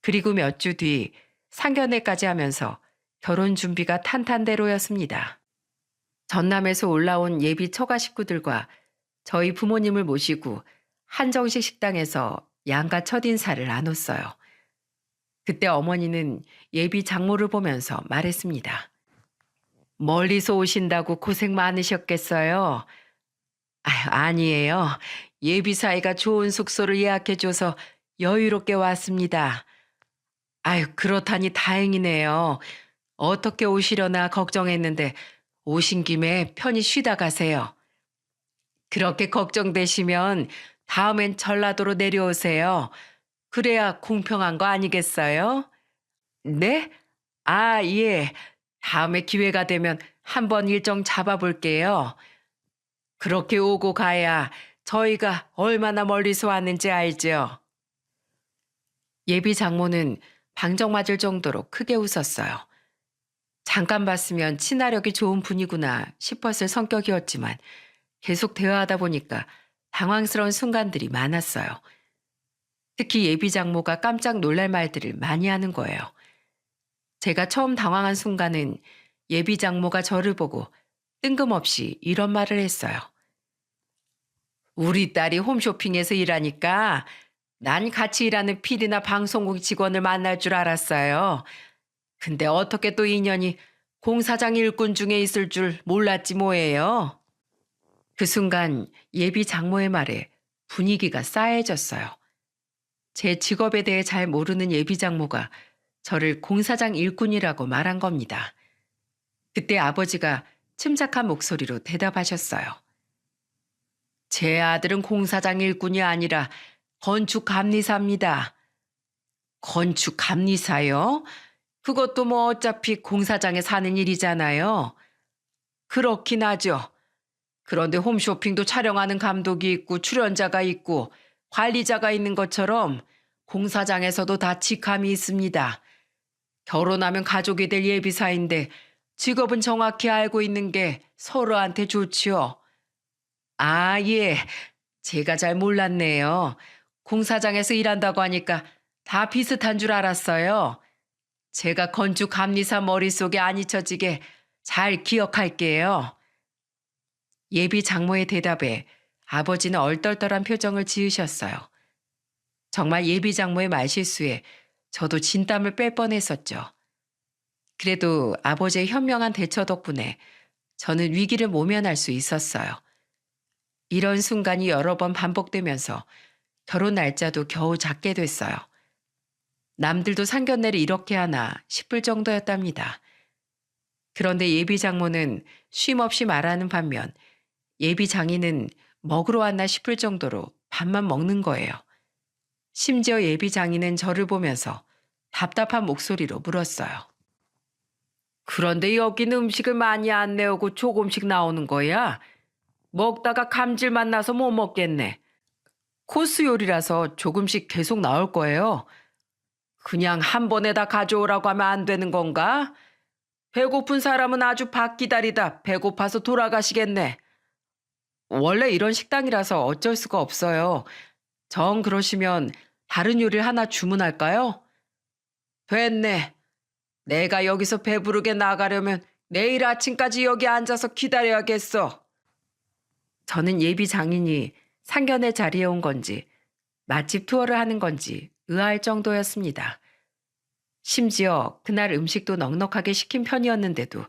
Speaker 1: 그리고 몇 주 뒤 상견례까지 하면서 결혼 준비가 탄탄대로였습니다. 전남에서 올라온 예비 처가 식구들과 저희 부모님을 모시고 한정식 식당에서 양가 첫인사를 나눴어요. 그때 어머니는 예비 장모를 보면서 말했습니다. 멀리서 오신다고 고생 많으셨겠어요? 아유, 아니에요. 예비 사이가 좋은 숙소를 예약해줘서 여유롭게 왔습니다. 아유, 그렇다니 다행이네요. 어떻게 오시려나 걱정했는데 오신 김에 편히 쉬다 가세요. 그렇게 걱정되시면 다음엔 전라도로 내려오세요. 그래야 공평한 거 아니겠어요? 네? 아, 예. 다음에 기회가 되면 한번 일정 잡아볼게요. 그렇게 오고 가야 저희가 얼마나 멀리서 왔는지 알죠? 예비 장모는 방정 맞을 정도로 크게 웃었어요. 잠깐 봤으면 친화력이 좋은 분이구나 싶었을 성격이었지만 계속 대화하다 보니까 당황스러운 순간들이 많았어요. 특히 예비 장모가 깜짝 놀랄 말들을 많이 하는 거예요. 제가 처음 당황한 순간은 예비 장모가 저를 보고 뜬금없이 이런 말을 했어요. 우리 딸이 홈쇼핑에서 일하니까 난 같이 일하는 PD나 방송국 직원을 만날 줄 알았어요. 근데 어떻게 또 인연이 공사장 일꾼 중에 있을 줄 몰랐지 뭐예요. 그 순간 예비 장모의 말에 분위기가 싸해졌어요. 제 직업에 대해 잘 모르는 예비 장모가 저를 공사장 일꾼이라고 말한 겁니다. 그때 아버지가 침착한 목소리로 대답하셨어요. 제 아들은 공사장 일꾼이 아니라 건축감리사입니다. 건축감리사요? 그것도 뭐 어차피 공사장에 사는 일이잖아요. 그렇긴 하죠. 그런데 홈쇼핑도 촬영하는 감독이 있고 출연자가 있고 관리자가 있는 것처럼 공사장에서도 다 직함이 있습니다. 결혼하면 가족이 될 예비사인데 직업은 정확히 알고 있는 게 서로한테 좋지요. 아, 예. 제가 잘 몰랐네요. 공사장에서 일한다고 하니까 다 비슷한 줄 알았어요. 제가 건축 감리사 머릿속에 안 잊혀지게 잘 기억할게요. 예비 장모의 대답에 아버지는 얼떨떨한 표정을 지으셨어요. 정말 예비 장모의 말실수에 저도 진땀을 뺄 뻔했었죠. 그래도 아버지의 현명한 대처 덕분에 저는 위기를 모면할 수 있었어요. 이런 순간이 여러 번 반복되면서 결혼 날짜도 겨우 잡게 됐어요. 남들도 상견례를 이렇게 하나 싶을 정도였답니다. 그런데 예비 장모는 쉼없이 말하는 반면 예비 장인은 먹으러 왔나 싶을 정도로 밥만 먹는 거예요. 심지어 예비 장인은 저를 보면서 답답한 목소리로 물었어요. 그런데 여기는 음식을 많이 안 내오고 조금씩 나오는 거야? 먹다가 감질만 나서 못 먹겠네. 코스 요리라서 조금씩 계속 나올 거예요. 그냥 한 번에 다 가져오라고 하면 안 되는 건가? 배고픈 사람은 아주 밥 기다리다 배고파서 돌아가시겠네. 원래 이런 식당이라서 어쩔 수가 없어요. 정 그러시면 다른 요리를 하나 주문할까요? 됐네. 내가 여기서 배부르게 나가려면 내일 아침까지 여기 앉아서 기다려야겠어. 저는 예비 장인이 상견례 자리에 온 건지 맛집 투어를 하는 건지 의아할 정도였습니다. 심지어 그날 음식도 넉넉하게 시킨 편이었는데도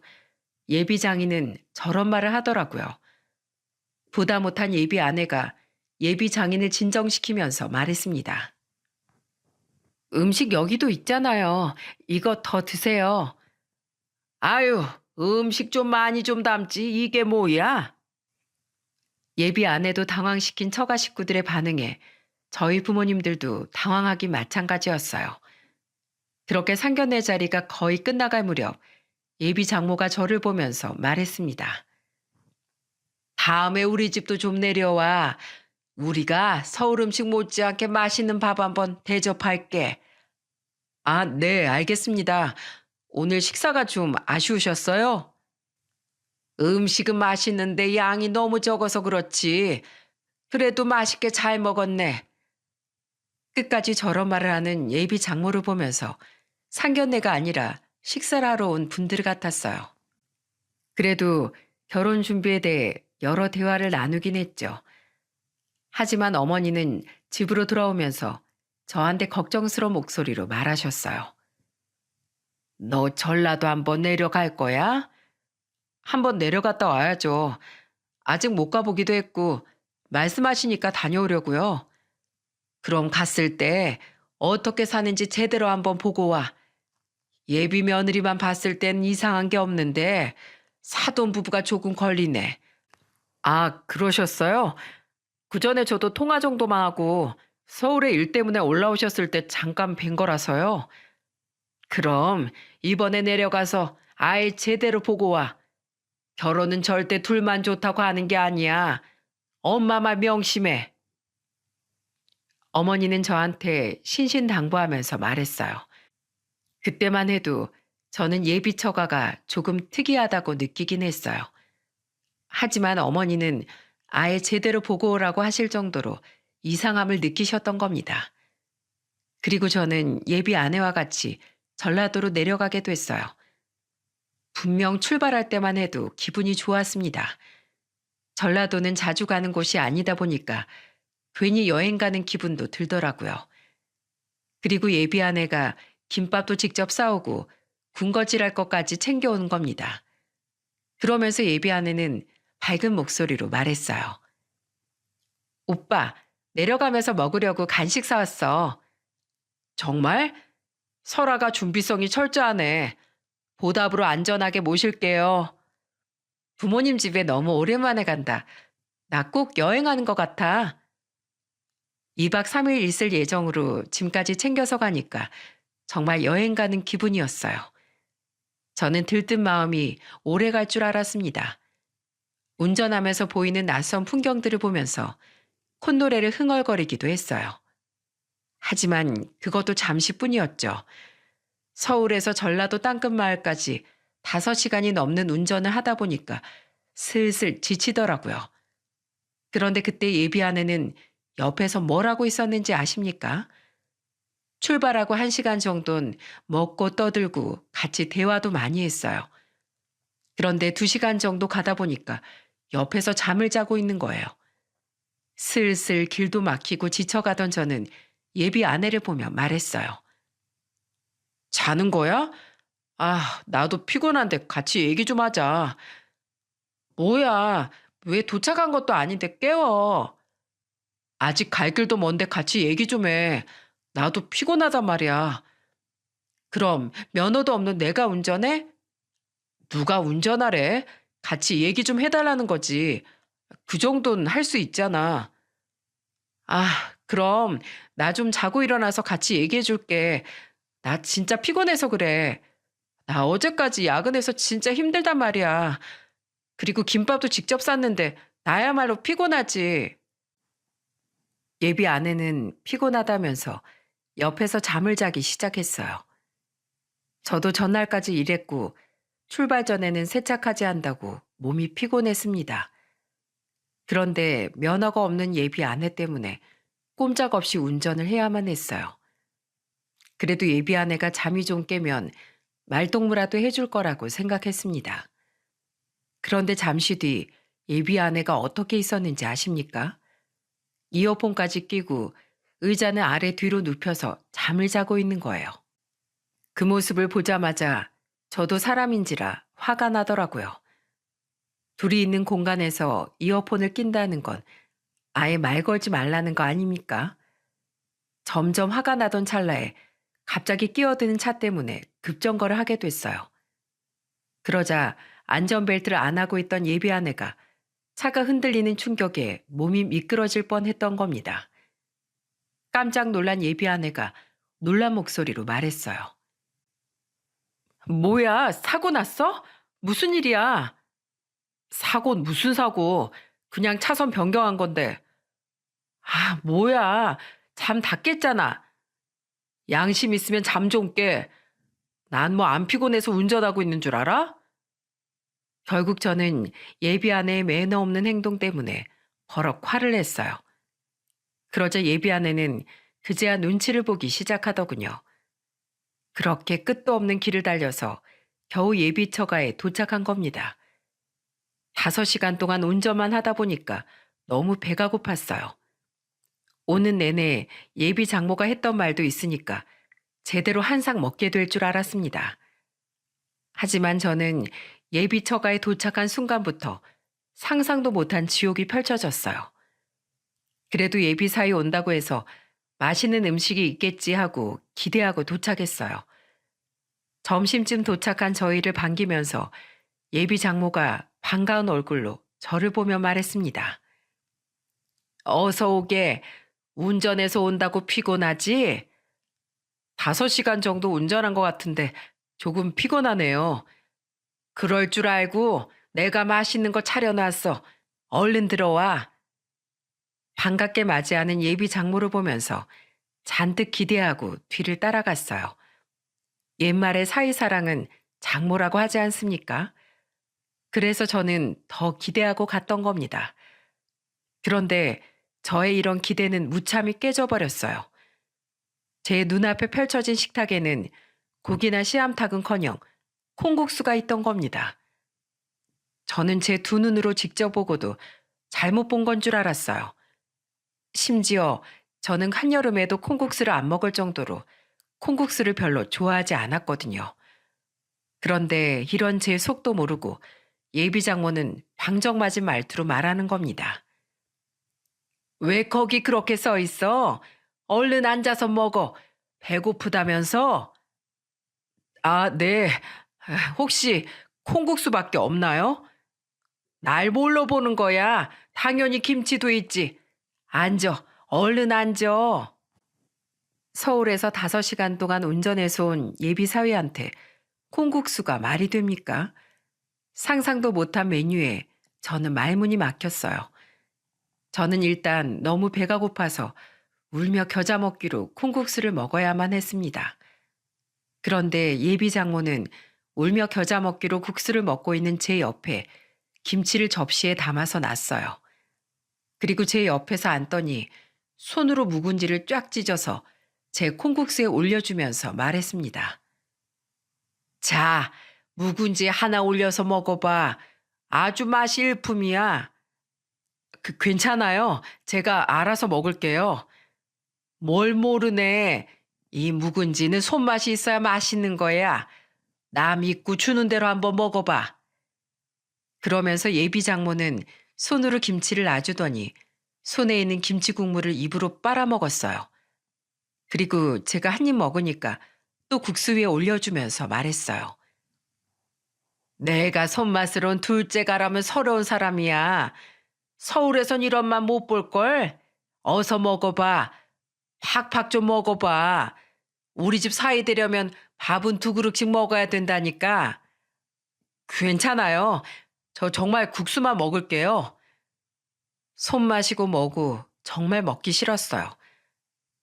Speaker 1: 예비 장인은 저런 말을 하더라고요. 보다 못한 예비 아내가 예비 장인을 진정시키면서 말했습니다. 음식 여기도 있잖아요. 이거 더 드세요. 아유, 음식 좀 많이 좀 담지. 이게 뭐야? 예비 아내도 당황시킨 처가 식구들의 반응에 저희 부모님들도 당황하기 마찬가지였어요. 그렇게 상견례 자리가 거의 끝나갈 무렵 예비 장모가 저를 보면서 말했습니다. 다음에 우리 집도 좀 내려와. 우리가 서울 음식 못지않게 맛있는 밥 한번 대접할게. 아, 네, 알겠습니다. 오늘 식사가 좀 아쉬우셨어요? 음식은 맛있는데 양이 너무 적어서 그렇지. 그래도 맛있게 잘 먹었네. 끝까지 저런 말을 하는 예비 장모를 보면서 상견례가 아니라 식사를 하러 온 분들 같았어요. 그래도 결혼 준비에 대해 여러 대화를 나누긴 했죠. 하지만 어머니는 집으로 돌아오면서 저한테 걱정스러운 목소리로 말하셨어요. 너 전라도 한번 내려갈 거야? 한번 내려갔다 와야죠. 아직 못 가보기도 했고 말씀하시니까 다녀오려고요. 그럼 갔을 때 어떻게 사는지 제대로 한번 보고 와. 예비 며느리만 봤을 땐 이상한 게 없는데 사돈 부부가 조금 걸리네. 아, 그러셨어요? 그 전에 저도 통화 정도만 하고 서울에 일 때문에 올라오셨을 때 잠깐 뵌 거라서요. 그럼 이번에 내려가서 아예 제대로 보고 와. 결혼은 절대 둘만 좋다고 하는 게 아니야. 엄마 말 명심해. 어머니는 저한테 신신당부하면서 말했어요. 그때만 해도 저는 예비 처가가 조금 특이하다고 느끼긴 했어요. 하지만 어머니는 아예 제대로 보고 오라고 하실 정도로 이상함을 느끼셨던 겁니다. 그리고 저는 예비 아내와 같이 전라도로 내려가게 됐어요. 분명 출발할 때만 해도 기분이 좋았습니다. 전라도는 자주 가는 곳이 아니다 보니까 괜히 여행 가는 기분도 들더라고요. 그리고 예비 아내가 김밥도 직접 싸오고 군것질할 것까지 챙겨오는 겁니다. 그러면서 예비 아내는 밝은 목소리로 말했어요. 오빠, 내려가면서 먹으려고 간식 사왔어. 정말? 설아가 준비성이 철저하네. 보답으로 안전하게 모실게요. 부모님 집에 너무 오랜만에 간다. 나 꼭 여행하는 것 같아. 2박 3일 있을 예정으로 짐까지 챙겨서 가니까 정말 여행 가는 기분이었어요. 저는 들뜬 마음이 오래 갈 줄 알았습니다. 운전하면서 보이는 낯선 풍경들을 보면서 콧노래를 흥얼거리기도 했어요. 하지만 그것도 잠시뿐이었죠. 서울에서 전라도 땅끝마을까지 5시간이 넘는 운전을 하다 보니까 슬슬 지치더라고요. 그런데 그때 예비 아내는 옆에서 뭘 하고 있었는지 아십니까? 출발하고 1시간 정도는 먹고 떠들고 같이 대화도 많이 했어요. 그런데 2시간 정도 가다 보니까 옆에서 잠을 자고 있는 거예요. 슬슬 길도 막히고 지쳐가던 저는 예비 아내를 보며 말했어요. 자는 거야? 아, 나도 피곤한데 같이 얘기 좀 하자. 뭐야, 왜 도착한 것도 아닌데 깨워. 아직 갈 길도 먼데 같이 얘기 좀 해. 나도 피곤하단 말이야. 그럼 면허도 없는 내가 운전해? 누가 운전하래? 같이 얘기 좀 해달라는 거지. 그 정도는 할 수 있잖아. 아, 그럼 나 좀 자고 일어나서 같이 얘기해 줄게. 나 진짜 피곤해서 그래. 나 어제까지 야근해서 진짜 힘들단 말이야. 그리고 김밥도 직접 쌌는데 나야말로 피곤하지. 예비 아내는 피곤하다면서 옆에서 잠을 자기 시작했어요. 저도 전날까지 일했고 출발 전에는 세차까지 한다고 몸이 피곤했습니다. 그런데 면허가 없는 예비 아내 때문에 꼼짝없이 운전을 해야만 했어요. 그래도 예비 아내가 잠이 좀 깨면 말동무라도 해줄 거라고 생각했습니다. 그런데 잠시 뒤 예비 아내가 어떻게 있었는지 아십니까? 이어폰까지 끼고 의자는 아래 뒤로 눕혀서 잠을 자고 있는 거예요. 그 모습을 보자마자 저도 사람인지라 화가 나더라고요. 둘이 있는 공간에서 이어폰을 낀다는 건 아예 말 걸지 말라는 거 아닙니까? 점점 화가 나던 찰나에 갑자기 끼어드는 차 때문에 급정거를 하게 됐어요. 그러자 안전벨트를 안 하고 있던 예비 아내가 차가 흔들리는 충격에 몸이 미끄러질 뻔했던 겁니다. 깜짝 놀란 예비 아내가 놀란 목소리로 말했어요. 뭐야, 사고 났어? 무슨 일이야? 사고는 무슨 사고? 그냥 차선 변경한 건데. 아, 뭐야. 잠 다 깼잖아. 양심 있으면 잠 좀 깨. 난 뭐 안 피곤해서 운전하고 있는 줄 알아? 결국 저는 예비 아내의 매너 없는 행동 때문에 버럭 화를 냈어요. 그러자 예비 아내는 그제야 눈치를 보기 시작하더군요. 그렇게 끝도 없는 길을 달려서 겨우 예비 처가에 도착한 겁니다. 5시간 동안 운전만 하다 보니까 너무 배가 고팠어요. 오는 내내 예비 장모가 했던 말도 있으니까 제대로 한 상 먹게 될 줄 알았습니다. 하지만 저는 예비 처가에 도착한 순간부터 상상도 못한 지옥이 펼쳐졌어요. 그래도 예비 사이 온다고 해서 맛있는 음식이 있겠지 하고 기대하고 도착했어요. 점심쯤 도착한 저희를 반기면서 예비 장모가 반가운 얼굴로 저를 보며 말했습니다. 어서 오게. 운전해서 온다고 피곤하지? 5시간 정도 운전한 것 같은데 조금 피곤하네요. 그럴 줄 알고 내가 맛있는 거 차려놨어. 얼른 들어와. 반갑게 맞이하는 예비 장모를 보면서 잔뜩 기대하고 뒤를 따라갔어요. 옛말에 사이사랑은 장모라고 하지 않습니까? 그래서 저는 더 기대하고 갔던 겁니다. 그런데 저의 이런 기대는 무참히 깨져버렸어요. 제 눈앞에 펼쳐진 식탁에는 고기나 씨암탉은커녕 콩국수가 있던 겁니다. 저는 제 두 눈으로 직접 보고도 잘못 본 건 줄 알았어요. 심지어 저는 한여름에도 콩국수를 안 먹을 정도로 콩국수를 별로 좋아하지 않았거든요. 그런데 이런 제 속도 모르고 예비 장모는 방정맞은 말투로 말하는 겁니다. 왜 거기 그렇게 써 있어? 얼른 앉아서 먹어. 배고프다면서? 아, 네. 혹시 콩국수밖에 없나요? 날 뭘로 보는 거야? 당연히 김치도 있지. 앉아. 얼른 앉아. 서울에서 5시간 동안 운전해서 온 예비 사위한테 콩국수가 말이 됩니까? 상상도 못한 메뉴에 저는 말문이 막혔어요. 저는 일단 너무 배가 고파서 울며 겨자 먹기로 콩국수를 먹어야만 했습니다. 그런데 예비 장모는 울며 겨자 먹기로 국수를 먹고 있는 제 옆에 김치를 접시에 담아서 놨어요. 그리고 제 옆에서 앉더니 손으로 묵은지를 쫙 찢어서 제 콩국수에 올려주면서 말했습니다. 자, 묵은지 하나 올려서 먹어봐. 아주 맛이 일품이야. 괜찮아요. 제가 알아서 먹을게요. 뭘 모르네. 이 묵은지는 손맛이 있어야 맛있는 거야. 남 있고 주는 대로 한번 먹어봐. 그러면서 예비 장모는 손으로 김치를 놔주더니 손에 있는 김치 국물을 입으로 빨아먹었어요. 그리고 제가 한 입 먹으니까 또 국수 위에 올려주면서 말했어요. 내가 손맛을 온 둘째가라면 서러운 사람이야. 서울에선 이런 맛 못 볼걸? 어서 먹어봐. 팍팍 좀 먹어봐. 우리 집 사이 되려면 밥은 2그릇씩 먹어야 된다니까. 괜찮아요. 저 정말 국수만 먹을게요. 손 마시고 뭐고 정말 먹기 싫었어요.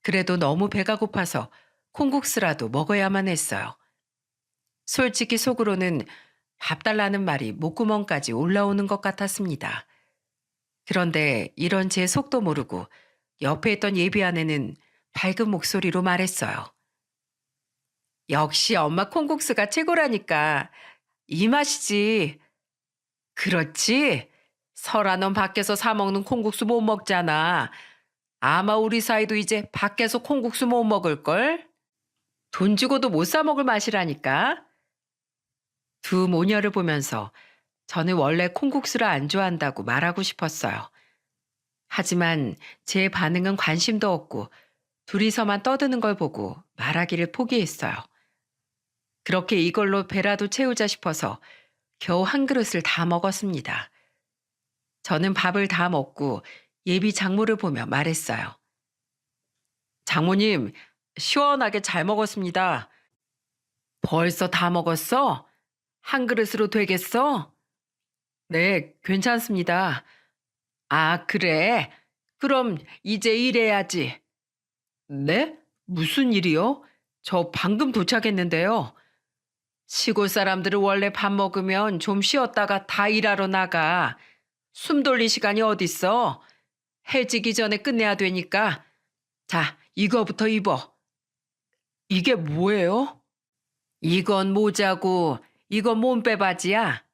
Speaker 1: 그래도 너무 배가 고파서 콩국수라도 먹어야만 했어요. 솔직히 속으로는 밥 달라는 말이 목구멍까지 올라오는 것 같았습니다. 그런데 이런 제 속도 모르고 옆에 있던 예비 아내는 밝은 목소리로 말했어요. 역시 엄마 콩국수가 최고라니까. 이 맛이지. 그렇지? 설아 넌 밖에서 사 먹는 콩국수 못 먹잖아. 아마 우리 사이도 이제 밖에서 콩국수 못 먹을걸? 돈 주고도 못 사 먹을 맛이라니까. 두 모녀를 보면서 저는 원래 콩국수를 안 좋아한다고 말하고 싶었어요. 하지만 제 반응은 관심도 없고 둘이서만 떠드는 걸 보고 말하기를 포기했어요. 그렇게 이걸로 배라도 채우자 싶어서 겨우 한 그릇을 다 먹었습니다. 저는 밥을 다 먹고 예비 장모를 보며 말했어요. 장모님, 시원하게 잘 먹었습니다. 벌써 다 먹었어? 한 그릇으로 되겠어? 네, 괜찮습니다. 아, 그래? 그럼 이제 일해야지. 네? 무슨 일이요? 저 방금 도착했는데요. 시골 사람들은 원래 밥 먹으면 좀 쉬었다가 다 일하러 나가. 숨 돌릴 시간이 어딨어? 해 지기 전에 끝내야 되니까. 자, 이거부터 입어. 이게 뭐예요? 이건 모자고, 이건 몸빼 바지야.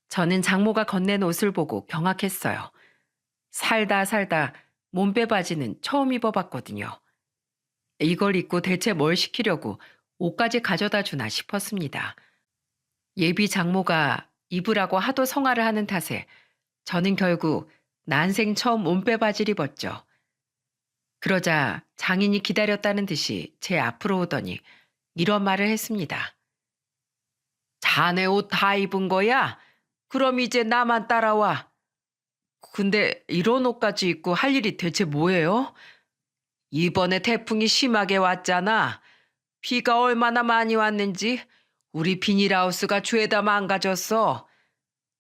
Speaker 1: 저는 장모가 건넨 옷을 보고 경악했어요. 살다 살다 몸빼 바지는 처음 입어봤거든요. 이걸 입고 대체 뭘 시키려고 옷까지 가져다 주나 싶었습니다. 예비 장모가 입으라고 하도 성화를 하는 탓에 저는 결국 난생 처음 몸빼 바지를 입었죠. 그러자 장인이 기다렸다는 듯이 제 앞으로 오더니 이런 말을 했습니다. 자네 옷 다 입은 거야? 그럼 이제 나만 따라와. 근데 이런 옷까지 입고 할 일이 대체 뭐예요? 이번에 태풍이 심하게 왔잖아. 비가 얼마나 많이 왔는지 우리 비닐하우스가 죄다 망가졌어.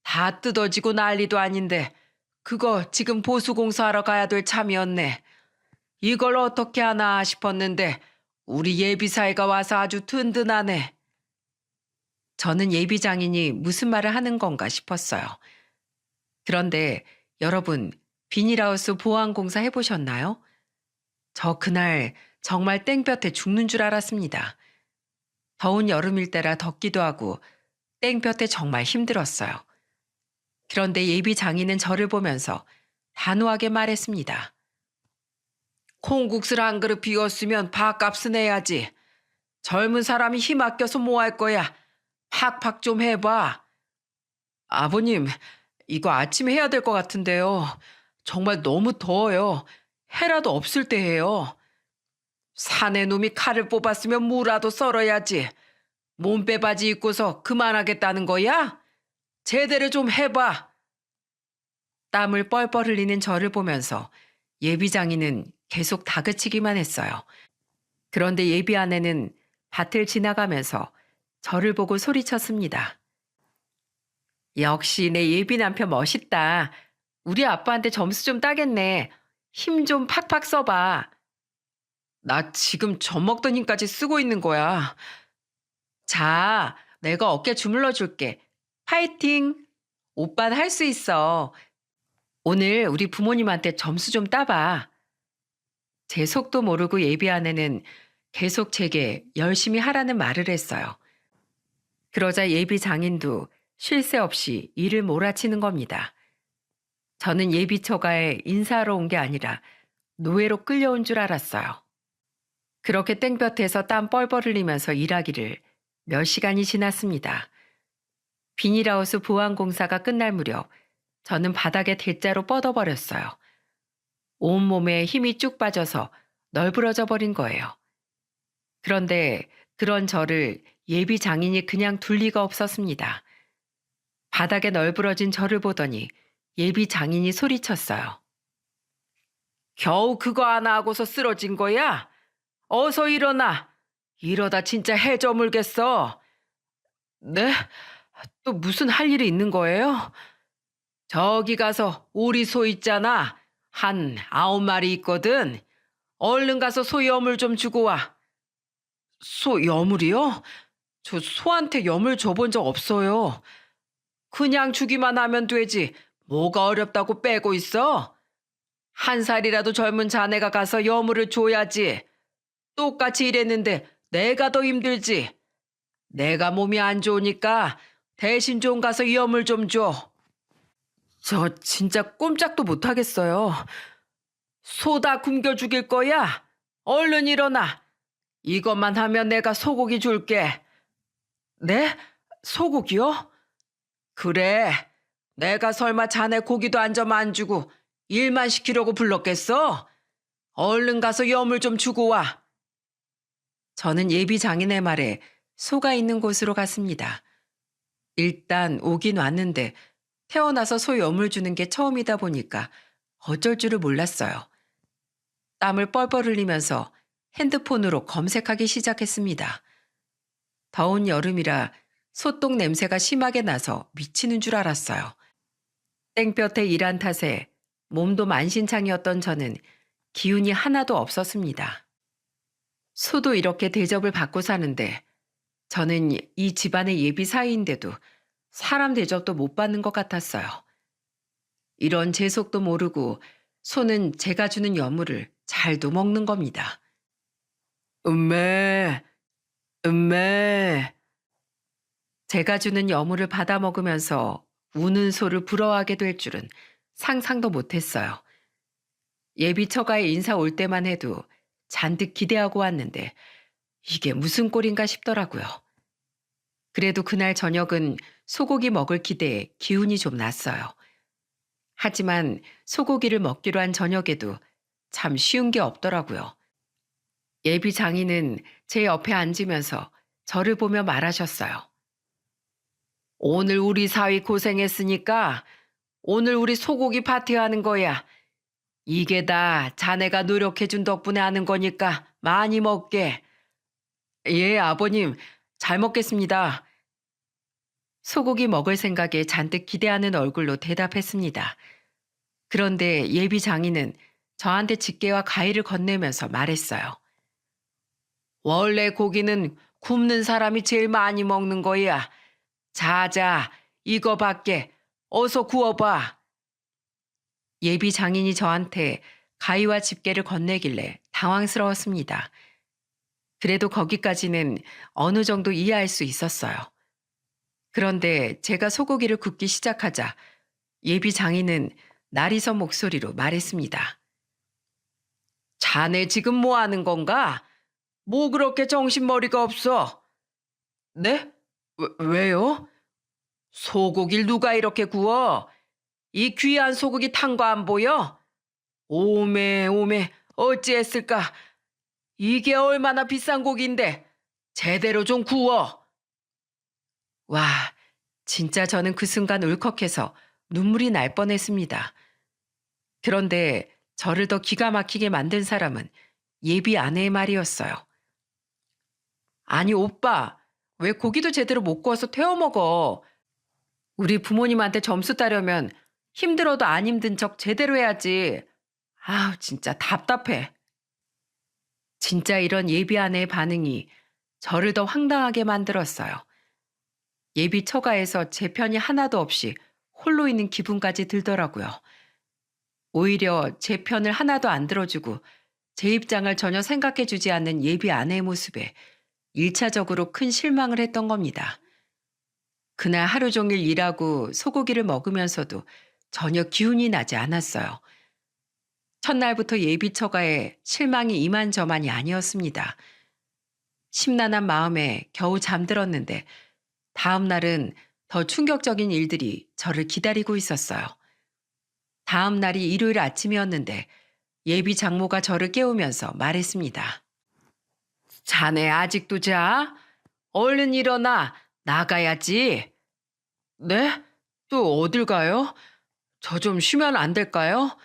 Speaker 1: 다 뜯어지고 난리도 아닌데 그거 지금 보수공사하러 가야 될 참이었네. 이걸 어떻게 하나 싶었는데 우리 예비사회가 와서 아주 든든하네. 저는 예비 장인이 무슨 말을 하는 건가 싶었어요. 그런데 여러분, 비닐하우스 보안공사 해보셨나요? 저 그날 정말 땡볕에 죽는 줄 알았습니다. 더운 여름일 때라 덥기도 하고 땡볕에 정말 힘들었어요. 그런데 예비 장인은 저를 보면서 단호하게 말했습니다. 콩국수를 한 그릇 비웠으면 밥값은 내야지. 젊은 사람이 힘 아껴서 뭐 할 거야. 팍팍 좀 해봐. 아버님, 이거 아침에 해야 될 것 같은데요. 정말 너무 더워요. 해라도 없을 때 해요. 사내 놈이 칼을 뽑았으면 무라도 썰어야지. 몸빼 바지 입고서 그만하겠다는 거야? 제대로 좀 해봐. 땀을 뻘뻘 흘리는 저를 보면서 예비 장인은 계속 다그치기만 했어요. 그런데 예비 아내는 밭을 지나가면서 저를 보고 소리쳤습니다. 역시 내 예비 남편 멋있다. 우리 아빠한테 점수 좀 따겠네. 힘 좀 팍팍 써봐. 나 지금 젖먹던 힘까지 쓰고 있는 거야. 자, 내가 어깨 주물러 줄게. 파이팅! 오빠는 할 수 있어. 오늘 우리 부모님한테 점수 좀 따봐. 제 속도 모르고 예비 아내는 계속 제게 열심히 하라는 말을 했어요. 그러자 예비 장인도 쉴 새 없이 일을 몰아치는 겁니다. 저는 예비 처가에 인사하러 온 게 아니라 노예로 끌려온 줄 알았어요. 그렇게 땡볕에서 땀 뻘뻘 흘리면서 일하기를 몇 시간이 지났습니다. 비닐하우스 보완 공사가 끝날 무렵 저는 바닥에 대자로 뻗어버렸어요. 온몸에 힘이 쭉 빠져서 널브러져 버린 거예요. 그런데 그런 저를 예비 장인이 그냥 둘 리가 없었습니다. 바닥에 널브러진 저를 보더니 예비 장인이 소리쳤어요. 겨우 그거 하나 하고서 쓰러진 거야? 어서 일어나. 이러다 진짜 해 저물겠어. 네? 또 무슨 할 일이 있는 거예요? 저기 가서 오리 소 있잖아. 한 9마리 있거든. 얼른 가서 소 여물 좀 주고 와. 소 여물이요? 저 소한테 여물 줘본 적 없어요. 그냥 주기만 하면 되지. 뭐가 어렵다고 빼고 있어? 1살이라도 젊은 자네가 가서 여물을 줘야지. 똑같이 일했는데 내가 더 힘들지. 내가 몸이 안 좋으니까 대신 좀 가서 여물 좀 줘. 저 진짜 꼼짝도 못 하겠어요. 소 다 굶겨 죽일 거야. 얼른 일어나. 이것만 하면 내가 소고기 줄게. 네? 소고기요? 그래. 내가 설마 자네 고기도 한 점 안 주고 일만 시키려고 불렀겠어? 얼른 가서 여물 좀 주고 와. 저는 예비 장인의 말에 소가 있는 곳으로 갔습니다. 일단 오긴 왔는데 태어나서 소 여물 주는 게 처음이다 보니까 어쩔 줄을 몰랐어요. 땀을 뻘뻘 흘리면서 핸드폰으로 검색하기 시작했습니다. 더운 여름이라 소똥 냄새가 심하게 나서 미치는 줄 알았어요. 땡볕에 일한 탓에 몸도 만신창이었던 저는 기운이 하나도 없었습니다. 소도 이렇게 대접을 받고 사는데 저는 이 집안의 예비 사위인데도 사람 대접도 못 받는 것 같았어요. 이런 제 속도 모르고 소는 제가 주는 여물을 잘도 먹는 겁니다. 음매, 음매. 제가 주는 여물을 받아 먹으면서 우는 소를 부러워하게 될 줄은 상상도 못했어요. 예비 처가에 인사 올 때만 해도 잔뜩 기대하고 왔는데 이게 무슨 꼴인가 싶더라고요. 그래도 그날 저녁은 소고기 먹을 기대에 기운이 좀 났어요. 하지만 소고기를 먹기로 한 저녁에도 참 쉬운 게 없더라고요. 예비 장인은 제 옆에 앉으면서 저를 보며 말하셨어요. 오늘 우리 사위 고생했으니까 오늘 우리 소고기 파티하는 거야. 이게 다 자네가 노력해준 덕분에 하는 거니까 많이 먹게. 예, 아버님, 잘 먹겠습니다. 소고기 먹을 생각에 잔뜩 기대하는 얼굴로 대답했습니다. 그런데 예비 장인은 저한테 집게와 가위를 건네면서 말했어요. 원래 고기는 굽는 사람이 제일 많이 먹는 거야. 자자, 이거밖에 어서 구워봐. 예비 장인이 저한테 가위와 집게를 건네길래 당황스러웠습니다. 그래도 거기까지는 어느 정도 이해할 수 있었어요. 그런데 제가 소고기를 굽기 시작하자 예비 장인은 나리선 목소리로 말했습니다. 자네 지금 뭐 하는 건가? 뭐 그렇게 정신머리가 없어? 네? 왜요? 소고기를 누가 이렇게 구워? 이 귀한 소고기 탄 거 안 보여? 오메 오메 어찌했을까? 이게 얼마나 비싼 고기인데 제대로 좀 구워. 와, 진짜 저는 그 순간 울컥해서 눈물이 날 뻔했습니다. 그런데 저를 더 기가 막히게 만든 사람은 예비 아내의 말이었어요. 아니 오빠, 왜 고기도 제대로 못 구워서 태워 먹어? 우리 부모님한테 점수 따려면 힘들어도 안 힘든 척 제대로 해야지. 아우 진짜 답답해. 진짜 이런 예비 아내의 반응이 저를 더 황당하게 만들었어요. 예비 처가에서 제 편이 하나도 없이 홀로 있는 기분까지 들더라고요. 오히려 제 편을 하나도 안 들어주고 제 입장을 전혀 생각해 주지 않는 예비 아내의 모습에 1차적으로 큰 실망을 했던 겁니다. 그날 하루 종일 일하고 소고기를 먹으면서도 전혀 기운이 나지 않았어요. 첫날부터 예비 처가에 실망이 이만저만이 아니었습니다. 심란한 마음에 겨우 잠들었는데 다음 날은 더 충격적인 일들이 저를 기다리고 있었어요. 다음 날이 일요일 아침이었는데 예비 장모가 저를 깨우면서 말했습니다. 자네 아직도 자? 얼른 일어나. 나가야지. 네? 또 어딜 가요? 저 좀 쉬면 안 될까요?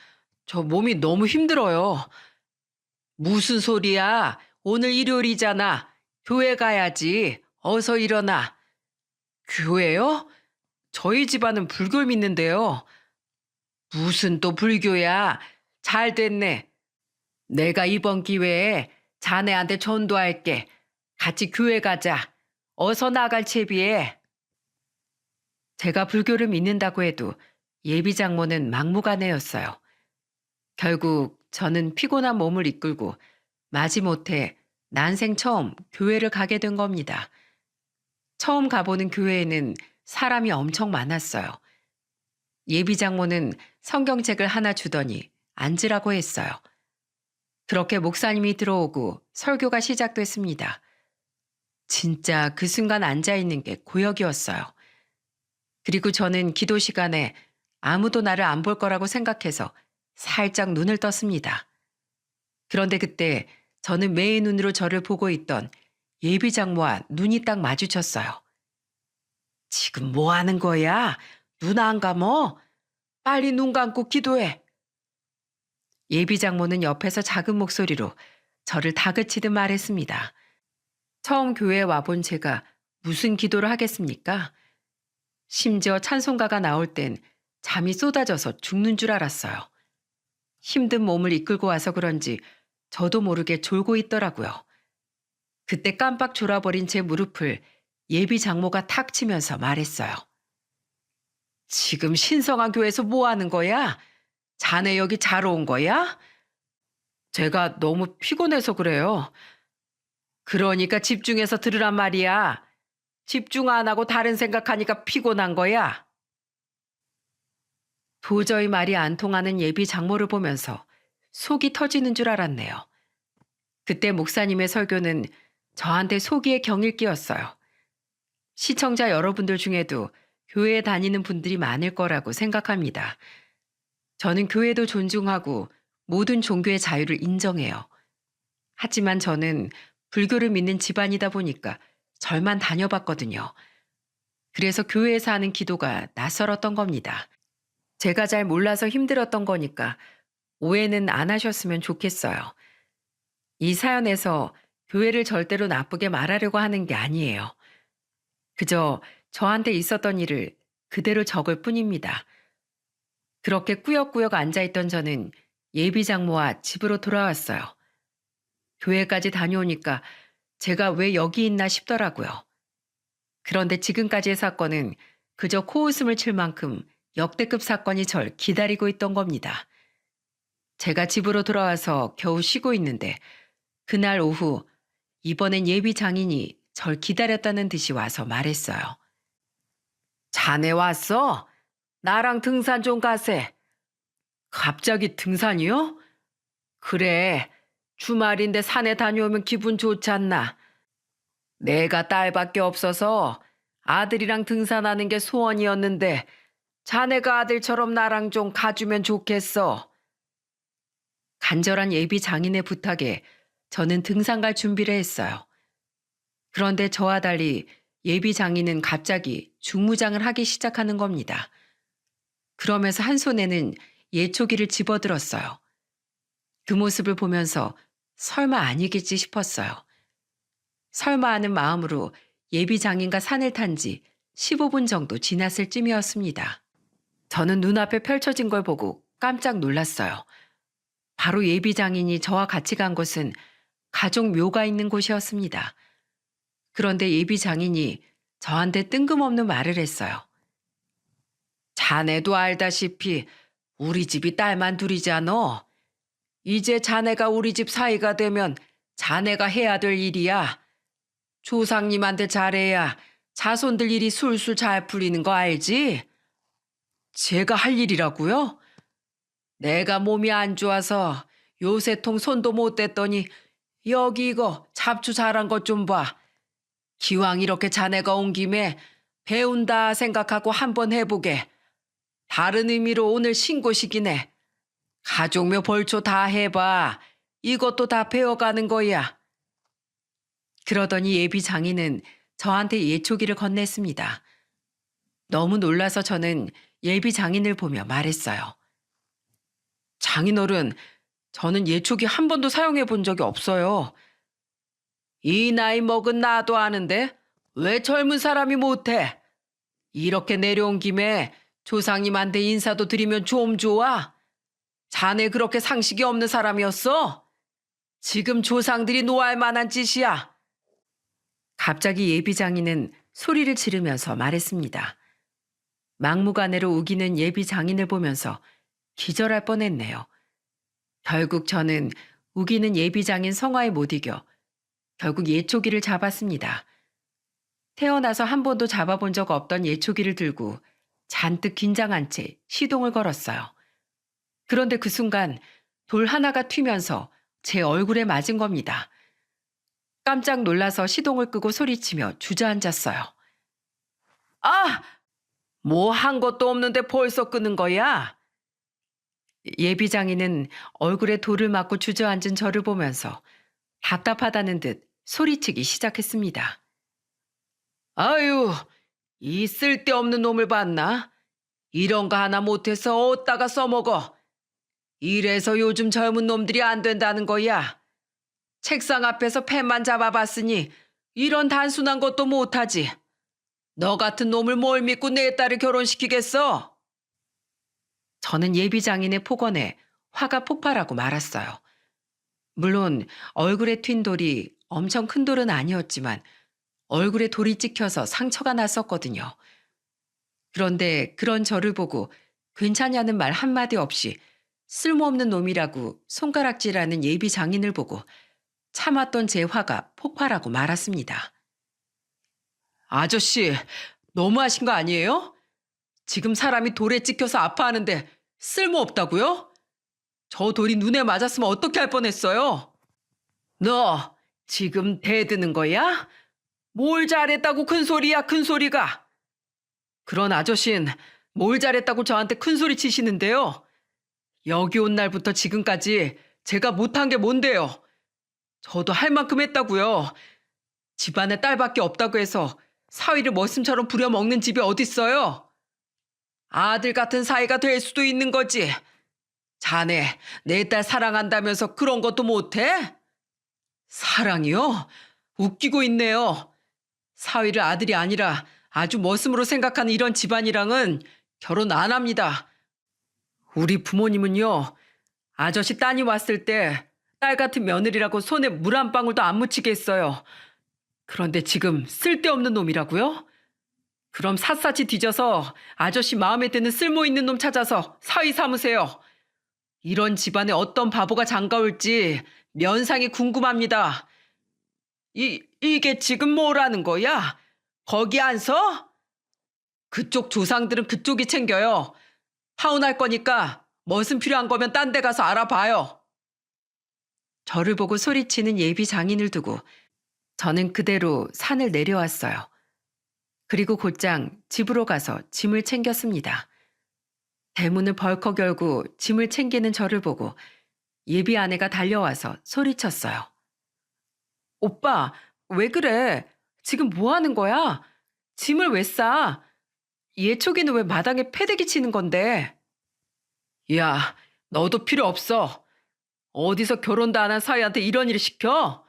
Speaker 1: 저 몸이 너무 힘들어요. 무슨 소리야? 오늘 일요일이잖아. 교회 가야지. 어서 일어나. 교회요? 저희 집안은 불교를 믿는데요. 무슨 또 불교야? 잘 됐네. 내가 이번 기회에 자네한테 전도할게. 같이 교회 가자. 어서 나갈 채비해. 제가 불교를 믿는다고 해도 예비 장모는 막무가내였어요. 결국 저는 피곤한 몸을 이끌고 마지못해 난생 처음 교회를 가게 된 겁니다. 처음 가보는 교회에는 사람이 엄청 많았어요. 예비 장모는 성경책을 하나 주더니 앉으라고 했어요. 그렇게 목사님이 들어오고 설교가 시작됐습니다. 진짜 그 순간 앉아있는 게 고역이었어요. 그리고 저는 기도 시간에 아무도 나를 안 볼 거라고 생각해서 살짝 눈을 떴습니다. 그런데 그때 저는 매의 눈으로 저를 보고 있던 예비 장모와 눈이 딱 마주쳤어요. 지금 뭐 하는 거야? 눈 안 감어? 빨리 눈 감고 기도해. 예비 장모는 옆에서 작은 목소리로 저를 다그치듯 말했습니다. 처음 교회에 와본 제가 무슨 기도를 하겠습니까? 심지어 찬송가가 나올 땐 잠이 쏟아져서 죽는 줄 알았어요. 힘든 몸을 이끌고 와서 그런지 저도 모르게 졸고 있더라고요. 그때 깜빡 졸아버린 제 무릎을 예비 장모가 탁 치면서 말했어요. 지금 신성한 교회에서 뭐 하는 거야? 자네 여기 자러 온 거야? 제가 너무 피곤해서 그래요. 그러니까 집중해서 들으란 말이야. 집중 안 하고 다른 생각하니까 피곤한 거야. 도저히 말이 안 통하는 예비 장모를 보면서 속이 터지는 줄 알았네요. 그때 목사님의 설교는 저한테 소기의 경일기였어요. 시청자 여러분들 중에도 교회에 다니는 분들이 많을 거라고 생각합니다. 저는 교회도 존중하고 모든 종교의 자유를 인정해요. 하지만 저는 불교를 믿는 집안이다 보니까 절만 다녀봤거든요. 그래서 교회에서 하는 기도가 낯설었던 겁니다. 제가 잘 몰라서 힘들었던 거니까 오해는 안 하셨으면 좋겠어요. 이 사연에서 교회를 절대로 나쁘게 말하려고 하는 게 아니에요. 그저 저한테 있었던 일을 그대로 적을 뿐입니다. 그렇게 꾸역꾸역 앉아있던 저는 예비 장모와 집으로 돌아왔어요. 교회까지 다녀오니까 제가 왜 여기 있나 싶더라고요. 그런데 지금까지의 사건은 그저 코웃음을 칠 만큼 역대급 사건이 절 기다리고 있던 겁니다. 제가 집으로 돌아와서 겨우 쉬고 있는데 그날 오후 이번엔 예비 장인이 절 기다렸다는 듯이 와서 말했어요. 자네 왔어? 나랑 등산 좀 가세. 갑자기 등산이요? 그래. 주말인데 산에 다녀오면 기분 좋지 않나. 내가 딸밖에 없어서 아들이랑 등산하는 게 소원이었는데 자네가 아들처럼 나랑 좀 가주면 좋겠어. 간절한 예비 장인의 부탁에 저는 등산 갈 준비를 했어요. 그런데 저와 달리 예비 장인은 갑자기 중무장을 하기 시작하는 겁니다. 그러면서 한 손에는 예초기를 집어들었어요. 그 모습을 보면서 설마 아니겠지 싶었어요. 설마 하는 마음으로 예비 장인과 산을 탄 지 15분 정도 지났을 쯤이었습니다. 저는 눈앞에 펼쳐진 걸 보고 깜짝 놀랐어요. 바로 예비 장인이 저와 같이 간 곳은 가족 묘가 있는 곳이었습니다. 그런데 예비 장인이 저한테 뜬금없는 말을 했어요. 자네도 알다시피 우리 집이 딸만 둘이잖아. 이제 자네가 우리 집 사위가 되면 자네가 해야 될 일이야. 조상님한테 잘해야 자손들 일이 술술 잘 풀리는 거 알지? 제가 할 일이라고요? 내가 몸이 안 좋아서 요새통 손도 못 댔더니 여기 이거 잡초 자란 것 좀 봐. 기왕 이렇게 자네가 온 김에 배운다 생각하고 한번 해보게. 다른 의미로 오늘 신고식이네. 가족묘 벌초 다 해봐. 이것도 다 배워가는 거야. 그러더니 예비 장인은 저한테 예초기를 건넸습니다. 너무 놀라서 저는 예비 장인을 보며 말했어요. 장인어른, 저는 예초기 한 번도 사용해 본 적이 없어요. 이 나이 먹은 나도 아는데 왜 젊은 사람이 못해? 이렇게 내려온 김에 조상님한테 인사도 드리면 좀 좋아. 자네 그렇게 상식이 없는 사람이었어? 지금 조상들이 노할 만한 짓이야. 갑자기 예비 장인은 소리를 지르면서 말했습니다. 막무가내로 우기는 예비 장인을 보면서 기절할 뻔했네요. 결국 저는 우기는 예비 장인 성화에 못 이겨 결국 예초기를 잡았습니다. 태어나서 한 번도 잡아본 적 없던 예초기를 들고 잔뜩 긴장한 채 시동을 걸었어요. 그런데 그 순간 돌 하나가 튀면서 제 얼굴에 맞은 겁니다. 깜짝 놀라서 시동을 끄고 소리치며 주저앉았어요. 아! 뭐 한 것도 없는데 벌써 끄는 거야? 예비 장인은 얼굴에 돌을 맞고 주저앉은 저를 보면서 답답하다는 듯 소리치기 시작했습니다. 아유, 이 쓸데없는 놈을 봤나? 이런 거 하나 못해서 어디다가 써먹어. 이래서 요즘 젊은 놈들이 안 된다는 거야. 책상 앞에서 펜만 잡아봤으니 이런 단순한 것도 못하지. 너 같은 놈을 뭘 믿고 내 딸을 결혼시키겠어? 저는 예비 장인의 폭언에 화가 폭발하고 말았어요. 물론 얼굴에 튄 돌이 엄청 큰 돌은 아니었지만 얼굴에 돌이 찍혀서 상처가 났었거든요. 그런데 그런 저를 보고 괜찮냐는 말 한마디 없이 쓸모없는 놈이라고 손가락질하는 예비 장인을 보고 참았던 제 화가 폭발하고 말았습니다. 아저씨, 너무하신 거 아니에요? 지금 사람이 돌에 찍혀서 아파하는데 쓸모없다고요? 저 돌이 눈에 맞았으면 어떻게 할 뻔했어요? 너 지금 대드는 거야? 뭘 잘했다고 큰 소리야, 큰 소리가. 그런 아저씨는 뭘 잘했다고 저한테 큰 소리 치시는데요. 여기 온 날부터 지금까지 제가 못한 게 뭔데요? 저도 할 만큼 했다고요. 집안에 딸밖에 없다고 해서 사위를 머슴처럼 부려먹는 집이 어딨어요? 아들 같은 사위가 될 수도 있는 거지. 자네 내 딸 사랑한다면서 그런 것도 못해? 사랑이요? 웃기고 있네요. 사위를 아들이 아니라 아주 머슴으로 생각하는 이런 집안이랑은 결혼 안 합니다. 우리 부모님은요, 아저씨 따님 왔을 때 딸 같은 며느리라고 손에 물 한 방울도 안 묻히게 했어요. 그런데 지금 쓸데없는 놈이라고요? 그럼 샅샅이 뒤져서 아저씨 마음에 드는 쓸모있는 놈 찾아서 사위 삼으세요. 이런 집안에 어떤 바보가 장가올지 면상이 궁금합니다. 이게 지금 뭐라는 거야? 거기 안 서? 그쪽 조상들은 그쪽이 챙겨요. 파혼할 거니까 멋은 필요한 거면 딴 데 가서 알아봐요. 저를 보고 소리치는 예비 장인을 두고 저는 그대로 산을 내려왔어요. 그리고 곧장 집으로 가서 짐을 챙겼습니다. 대문을 벌컥 열고 짐을 챙기는 저를 보고 예비 아내가 달려와서 소리쳤어요. 오빠, 왜 그래? 지금 뭐 하는 거야? 짐을 왜 싸? 예초기는 왜 마당에 패대기 치는 건데? 야, 너도 필요 없어. 어디서 결혼도 안 한 사위한테 이런 일을 시켜?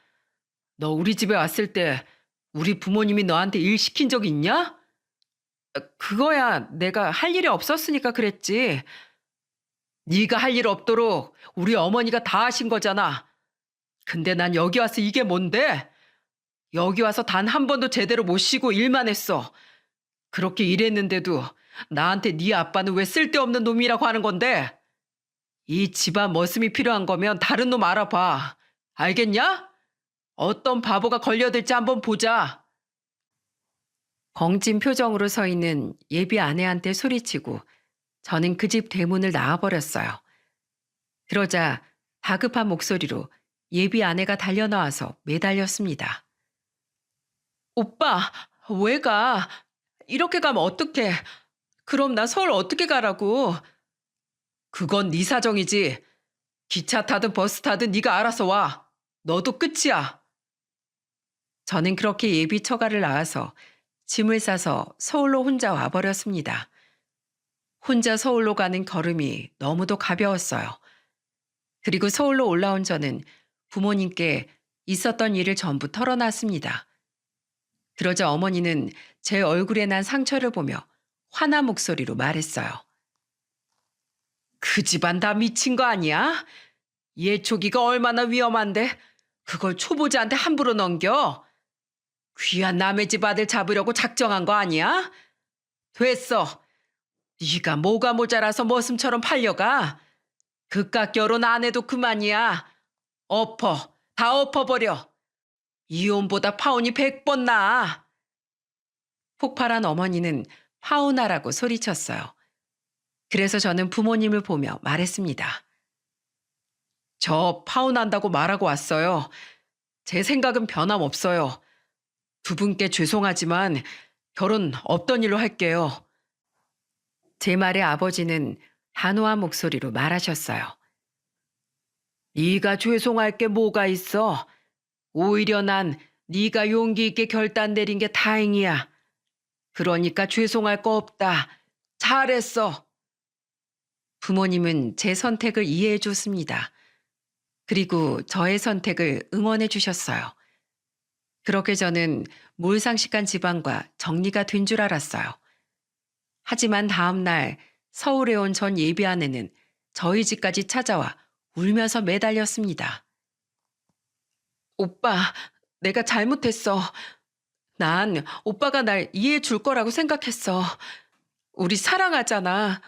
Speaker 1: 너 우리 집에 왔을 때 우리 부모님이 너한테 일 시킨 적 있냐? 그거야 내가 할 일이 없었으니까 그랬지. 네가 할 일 없도록 우리 어머니가 다 하신 거잖아. 근데 난 여기 와서 이게 뭔데? 여기 와서 단 한 번도 제대로 못 쉬고 일만 했어. 그렇게 일했는데도 나한테 네 아빠는 왜 쓸데없는 놈이라고 하는 건데? 이 집안 머슴이 필요한 거면 다른 놈 알아봐. 알겠냐? 어떤 바보가 걸려들지 한번 보자. 벙찐 표정으로 서 있는 예비 아내한테 소리치고 저는 그 집 대문을 나와버렸어요. 그러자 다급한 목소리로 예비 아내가 달려나와서 매달렸습니다. 오빠, 왜 가? 이렇게 가면 어떡해? 그럼 나 서울 어떻게 가라고? 그건 네 사정이지. 기차 타든 버스 타든 네가 알아서 와. 너도 끝이야. 저는 그렇게 예비 처가를 나와서 짐을 싸서 서울로 혼자 와버렸습니다. 혼자 서울로 가는 걸음이 너무도 가벼웠어요. 그리고 서울로 올라온 저는 부모님께 있었던 일을 전부 털어놨습니다. 그러자 어머니는 제 얼굴에 난 상처를 보며 화난 목소리로 말했어요. 그 집안 다 미친 거 아니야? 예초기가 얼마나 위험한데 그걸 초보자한테 함부로 넘겨? 귀한 남의 집 아들 잡으려고 작정한 거 아니야? 됐어. 네가 뭐가 모자라서 머슴처럼 팔려가? 그깟 결혼 안 해도 그만이야. 다 엎어버려. 이혼보다 파혼이 100번 나아. 폭발한 어머니는 파혼하라고 소리쳤어요. 그래서 저는 부모님을 보며 말했습니다. 저 파혼한다고 말하고 왔어요. 제 생각은 변함없어요. 두 분께 죄송하지만 결혼 없던 일로 할게요. 제 말에 아버지는 단호한 목소리로 말하셨어요. 네가 죄송할 게 뭐가 있어? 오히려 난 네가 용기 있게 결단 내린 게 다행이야. 그러니까 죄송할 거 없다. 잘했어. 부모님은 제 선택을 이해해 줬습니다. 그리고 저의 선택을 응원해 주셨어요. 그렇게 저는 몰상식한 집안과 정리가 된 줄 알았어요. 하지만 다음 날 서울에 온 전 예비 아내는 저희 집까지 찾아와 울면서 매달렸습니다. 오빠, 내가 잘못했어. 난 오빠가 날 이해해 줄 거라고 생각했어. 우리 사랑하잖아.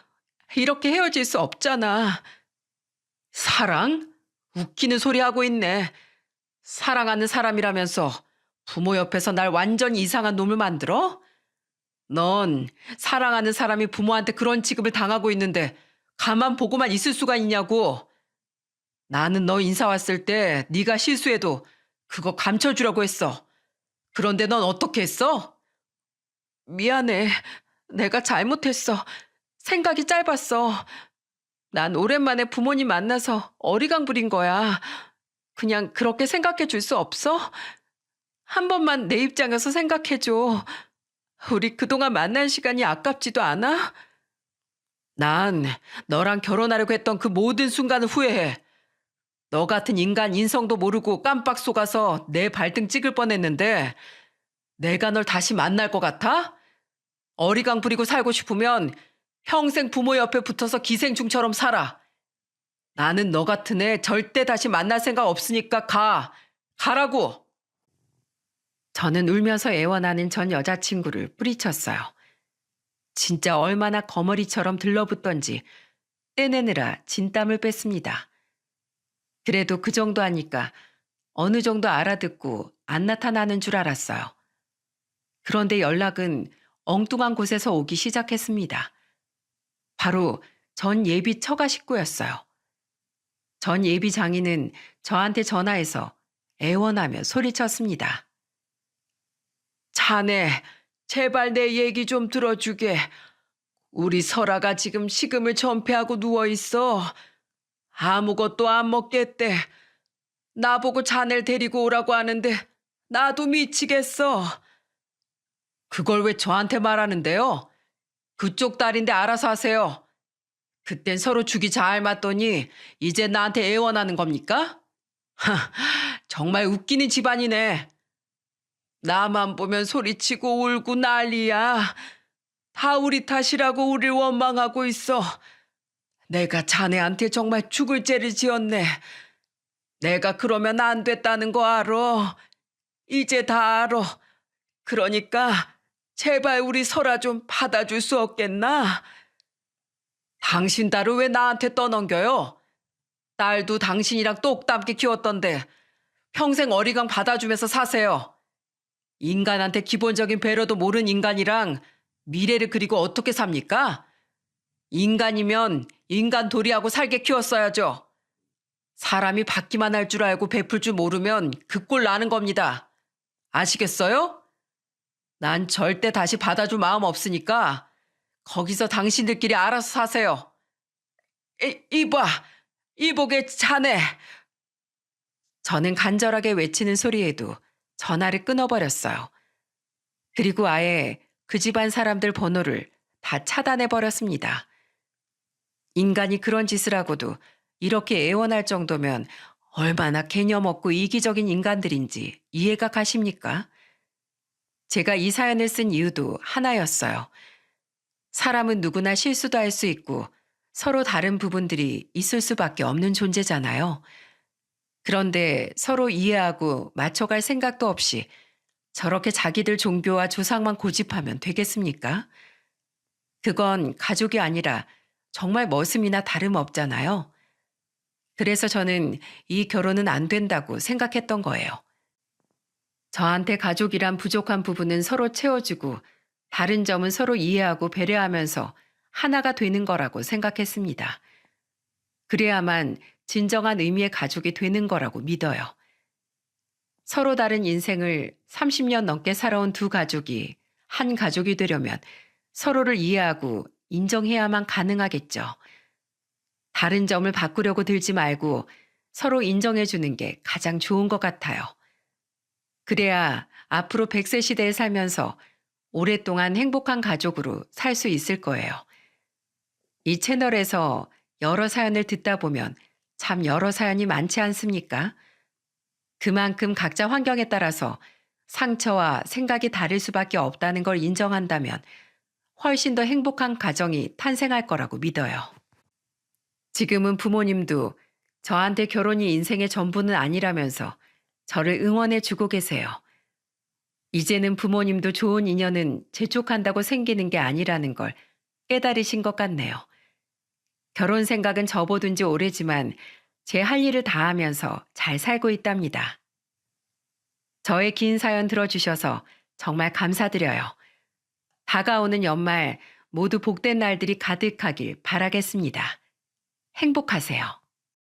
Speaker 1: 이렇게 헤어질 수 없잖아. 사랑? 웃기는 소리 하고 있네. 사랑하는 사람이라면서 부모 옆에서 날 완전히 이상한 놈을 만들어? 넌 사랑하는 사람이 부모한테 그런 취급을 당하고 있는데 가만 보고만 있을 수가 있냐고. 나는 너 인사 왔을 때 네가 실수해도 그거 감춰주려고 했어. 그런데 넌 어떻게 했어? 미안해. 내가 잘못했어. 생각이 짧았어. 난 오랜만에 부모님 만나서 어리광 부린 거야. 그냥 그렇게 생각해 줄 수 없어? 한 번만 내 입장에서 생각해 줘. 우리 그동안 만난 시간이 아깝지도 않아? 난 너랑 결혼하려고 했던 그 모든 순간을 후회해. 너 같은 인간 인성도 모르고 깜빡 속아서 내 발등 찍을 뻔했는데 내가 널 다시 만날 것 같아? 어리광 부리고 살고 싶으면 평생 부모 옆에 붙어서 기생충처럼 살아. 나는 너 같은 애 절대 다시 만날 생각 없으니까 가. 가라고. 저는 울면서 애원하는 전 여자친구를 뿌리쳤어요. 진짜 얼마나 거머리처럼 들러붙던지 떼내느라 진땀을 뺐습니다. 그래도 그 정도 하니까 어느 정도 알아듣고 안 나타나는 줄 알았어요. 그런데 연락은 엉뚱한 곳에서 오기 시작했습니다. 바로 전 예비 처가 식구였어요. 전 예비 장인은 저한테 전화해서 애원하며 소리쳤습니다. 자네, 제발 내 얘기 좀 들어주게. 우리 설아가 지금 식음을 전폐하고 누워있어. 아무것도 안 먹겠대. 나보고 자네를 데리고 오라고 하는데 나도 미치겠어. 그걸 왜 저한테 말하는데요? 그쪽 딸인데 알아서 하세요. 그땐 서로 죽이 잘 맞더니 이제 나한테 애원하는 겁니까? 정말 웃기는 집안이네. 나만 보면 소리치고 울고 난리야. 다 우리 탓이라고 우릴 원망하고 있어. 내가 자네한테 정말 죽을 죄를 지었네. 내가 그러면 안 됐다는 거 알아. 이제 다 알아. 그러니까 제발 우리 설아 좀 받아줄 수 없겠나? 당신 딸을 왜 나한테 떠넘겨요? 딸도 당신이랑 똑닮게 키웠던데 평생 어리광 받아주면서 사세요. 인간한테 기본적인 배려도 모르는 인간이랑 미래를 그리고 어떻게 삽니까? 인간이면 인간 도리하고 살게 키웠어야죠. 사람이 받기만 할 줄 알고 베풀 줄 모르면 그 꼴 나는 겁니다. 아시겠어요? 난 절대 다시 받아줄 마음 없으니까 거기서 당신들끼리 알아서 사세요. 이봐, 이보게 자네. 저는 간절하게 외치는 소리에도 전화를 끊어버렸어요. 그리고 아예 그 집안 사람들 번호를 다 차단해버렸습니다. 인간이 그런 짓을 하고도 이렇게 애원할 정도면 얼마나 개념 없고 이기적인 인간들인지 이해가 가십니까? 제가 이 사연을 쓴 이유도 하나였어요. 사람은 누구나 실수도 할 수 있고 서로 다른 부분들이 있을 수밖에 없는 존재잖아요. 그런데 서로 이해하고 맞춰갈 생각도 없이 저렇게 자기들 종교와 조상만 고집하면 되겠습니까? 그건 가족이 아니라 정말 머슴이나 다름없잖아요. 그래서 저는 이 결혼은 안 된다고 생각했던 거예요. 저한테 가족이란 부족한 부분은 서로 채워주고 다른 점은 서로 이해하고 배려하면서 하나가 되는 거라고 생각했습니다. 그래야만 진정한 의미의 가족이 되는 거라고 믿어요. 서로 다른 인생을 30년 넘게 살아온 두 가족이 한 가족이 되려면 서로를 이해하고 인정해야만 가능하겠죠. 다른 점을 바꾸려고 들지 말고 서로 인정해 주는 게 가장 좋은 것 같아요. 그래야 앞으로 100세 시대에 살면서 오랫동안 행복한 가족으로 살 수 있을 거예요. 이 채널에서 여러 사연을 듣다 보면 참 여러 사연이 많지 않습니까? 그만큼 각자 환경에 따라서 상처와 생각이 다를 수밖에 없다는 걸 인정한다면 훨씬 더 행복한 가정이 탄생할 거라고 믿어요. 지금은 부모님도 저한테 결혼이 인생의 전부는 아니라면서 저를 응원해 주고 계세요. 이제는 부모님도 좋은 인연은 재촉한다고 생기는 게 아니라는 걸 깨달으신 것 같네요. 결혼 생각은 접어둔 지 오래지만 제 할 일을 다 하면서 잘 살고 있답니다. 저의 긴 사연 들어주셔서 정말 감사드려요. 다가오는 연말 모두 복된 날들이 가득하길 바라겠습니다. 행복하세요.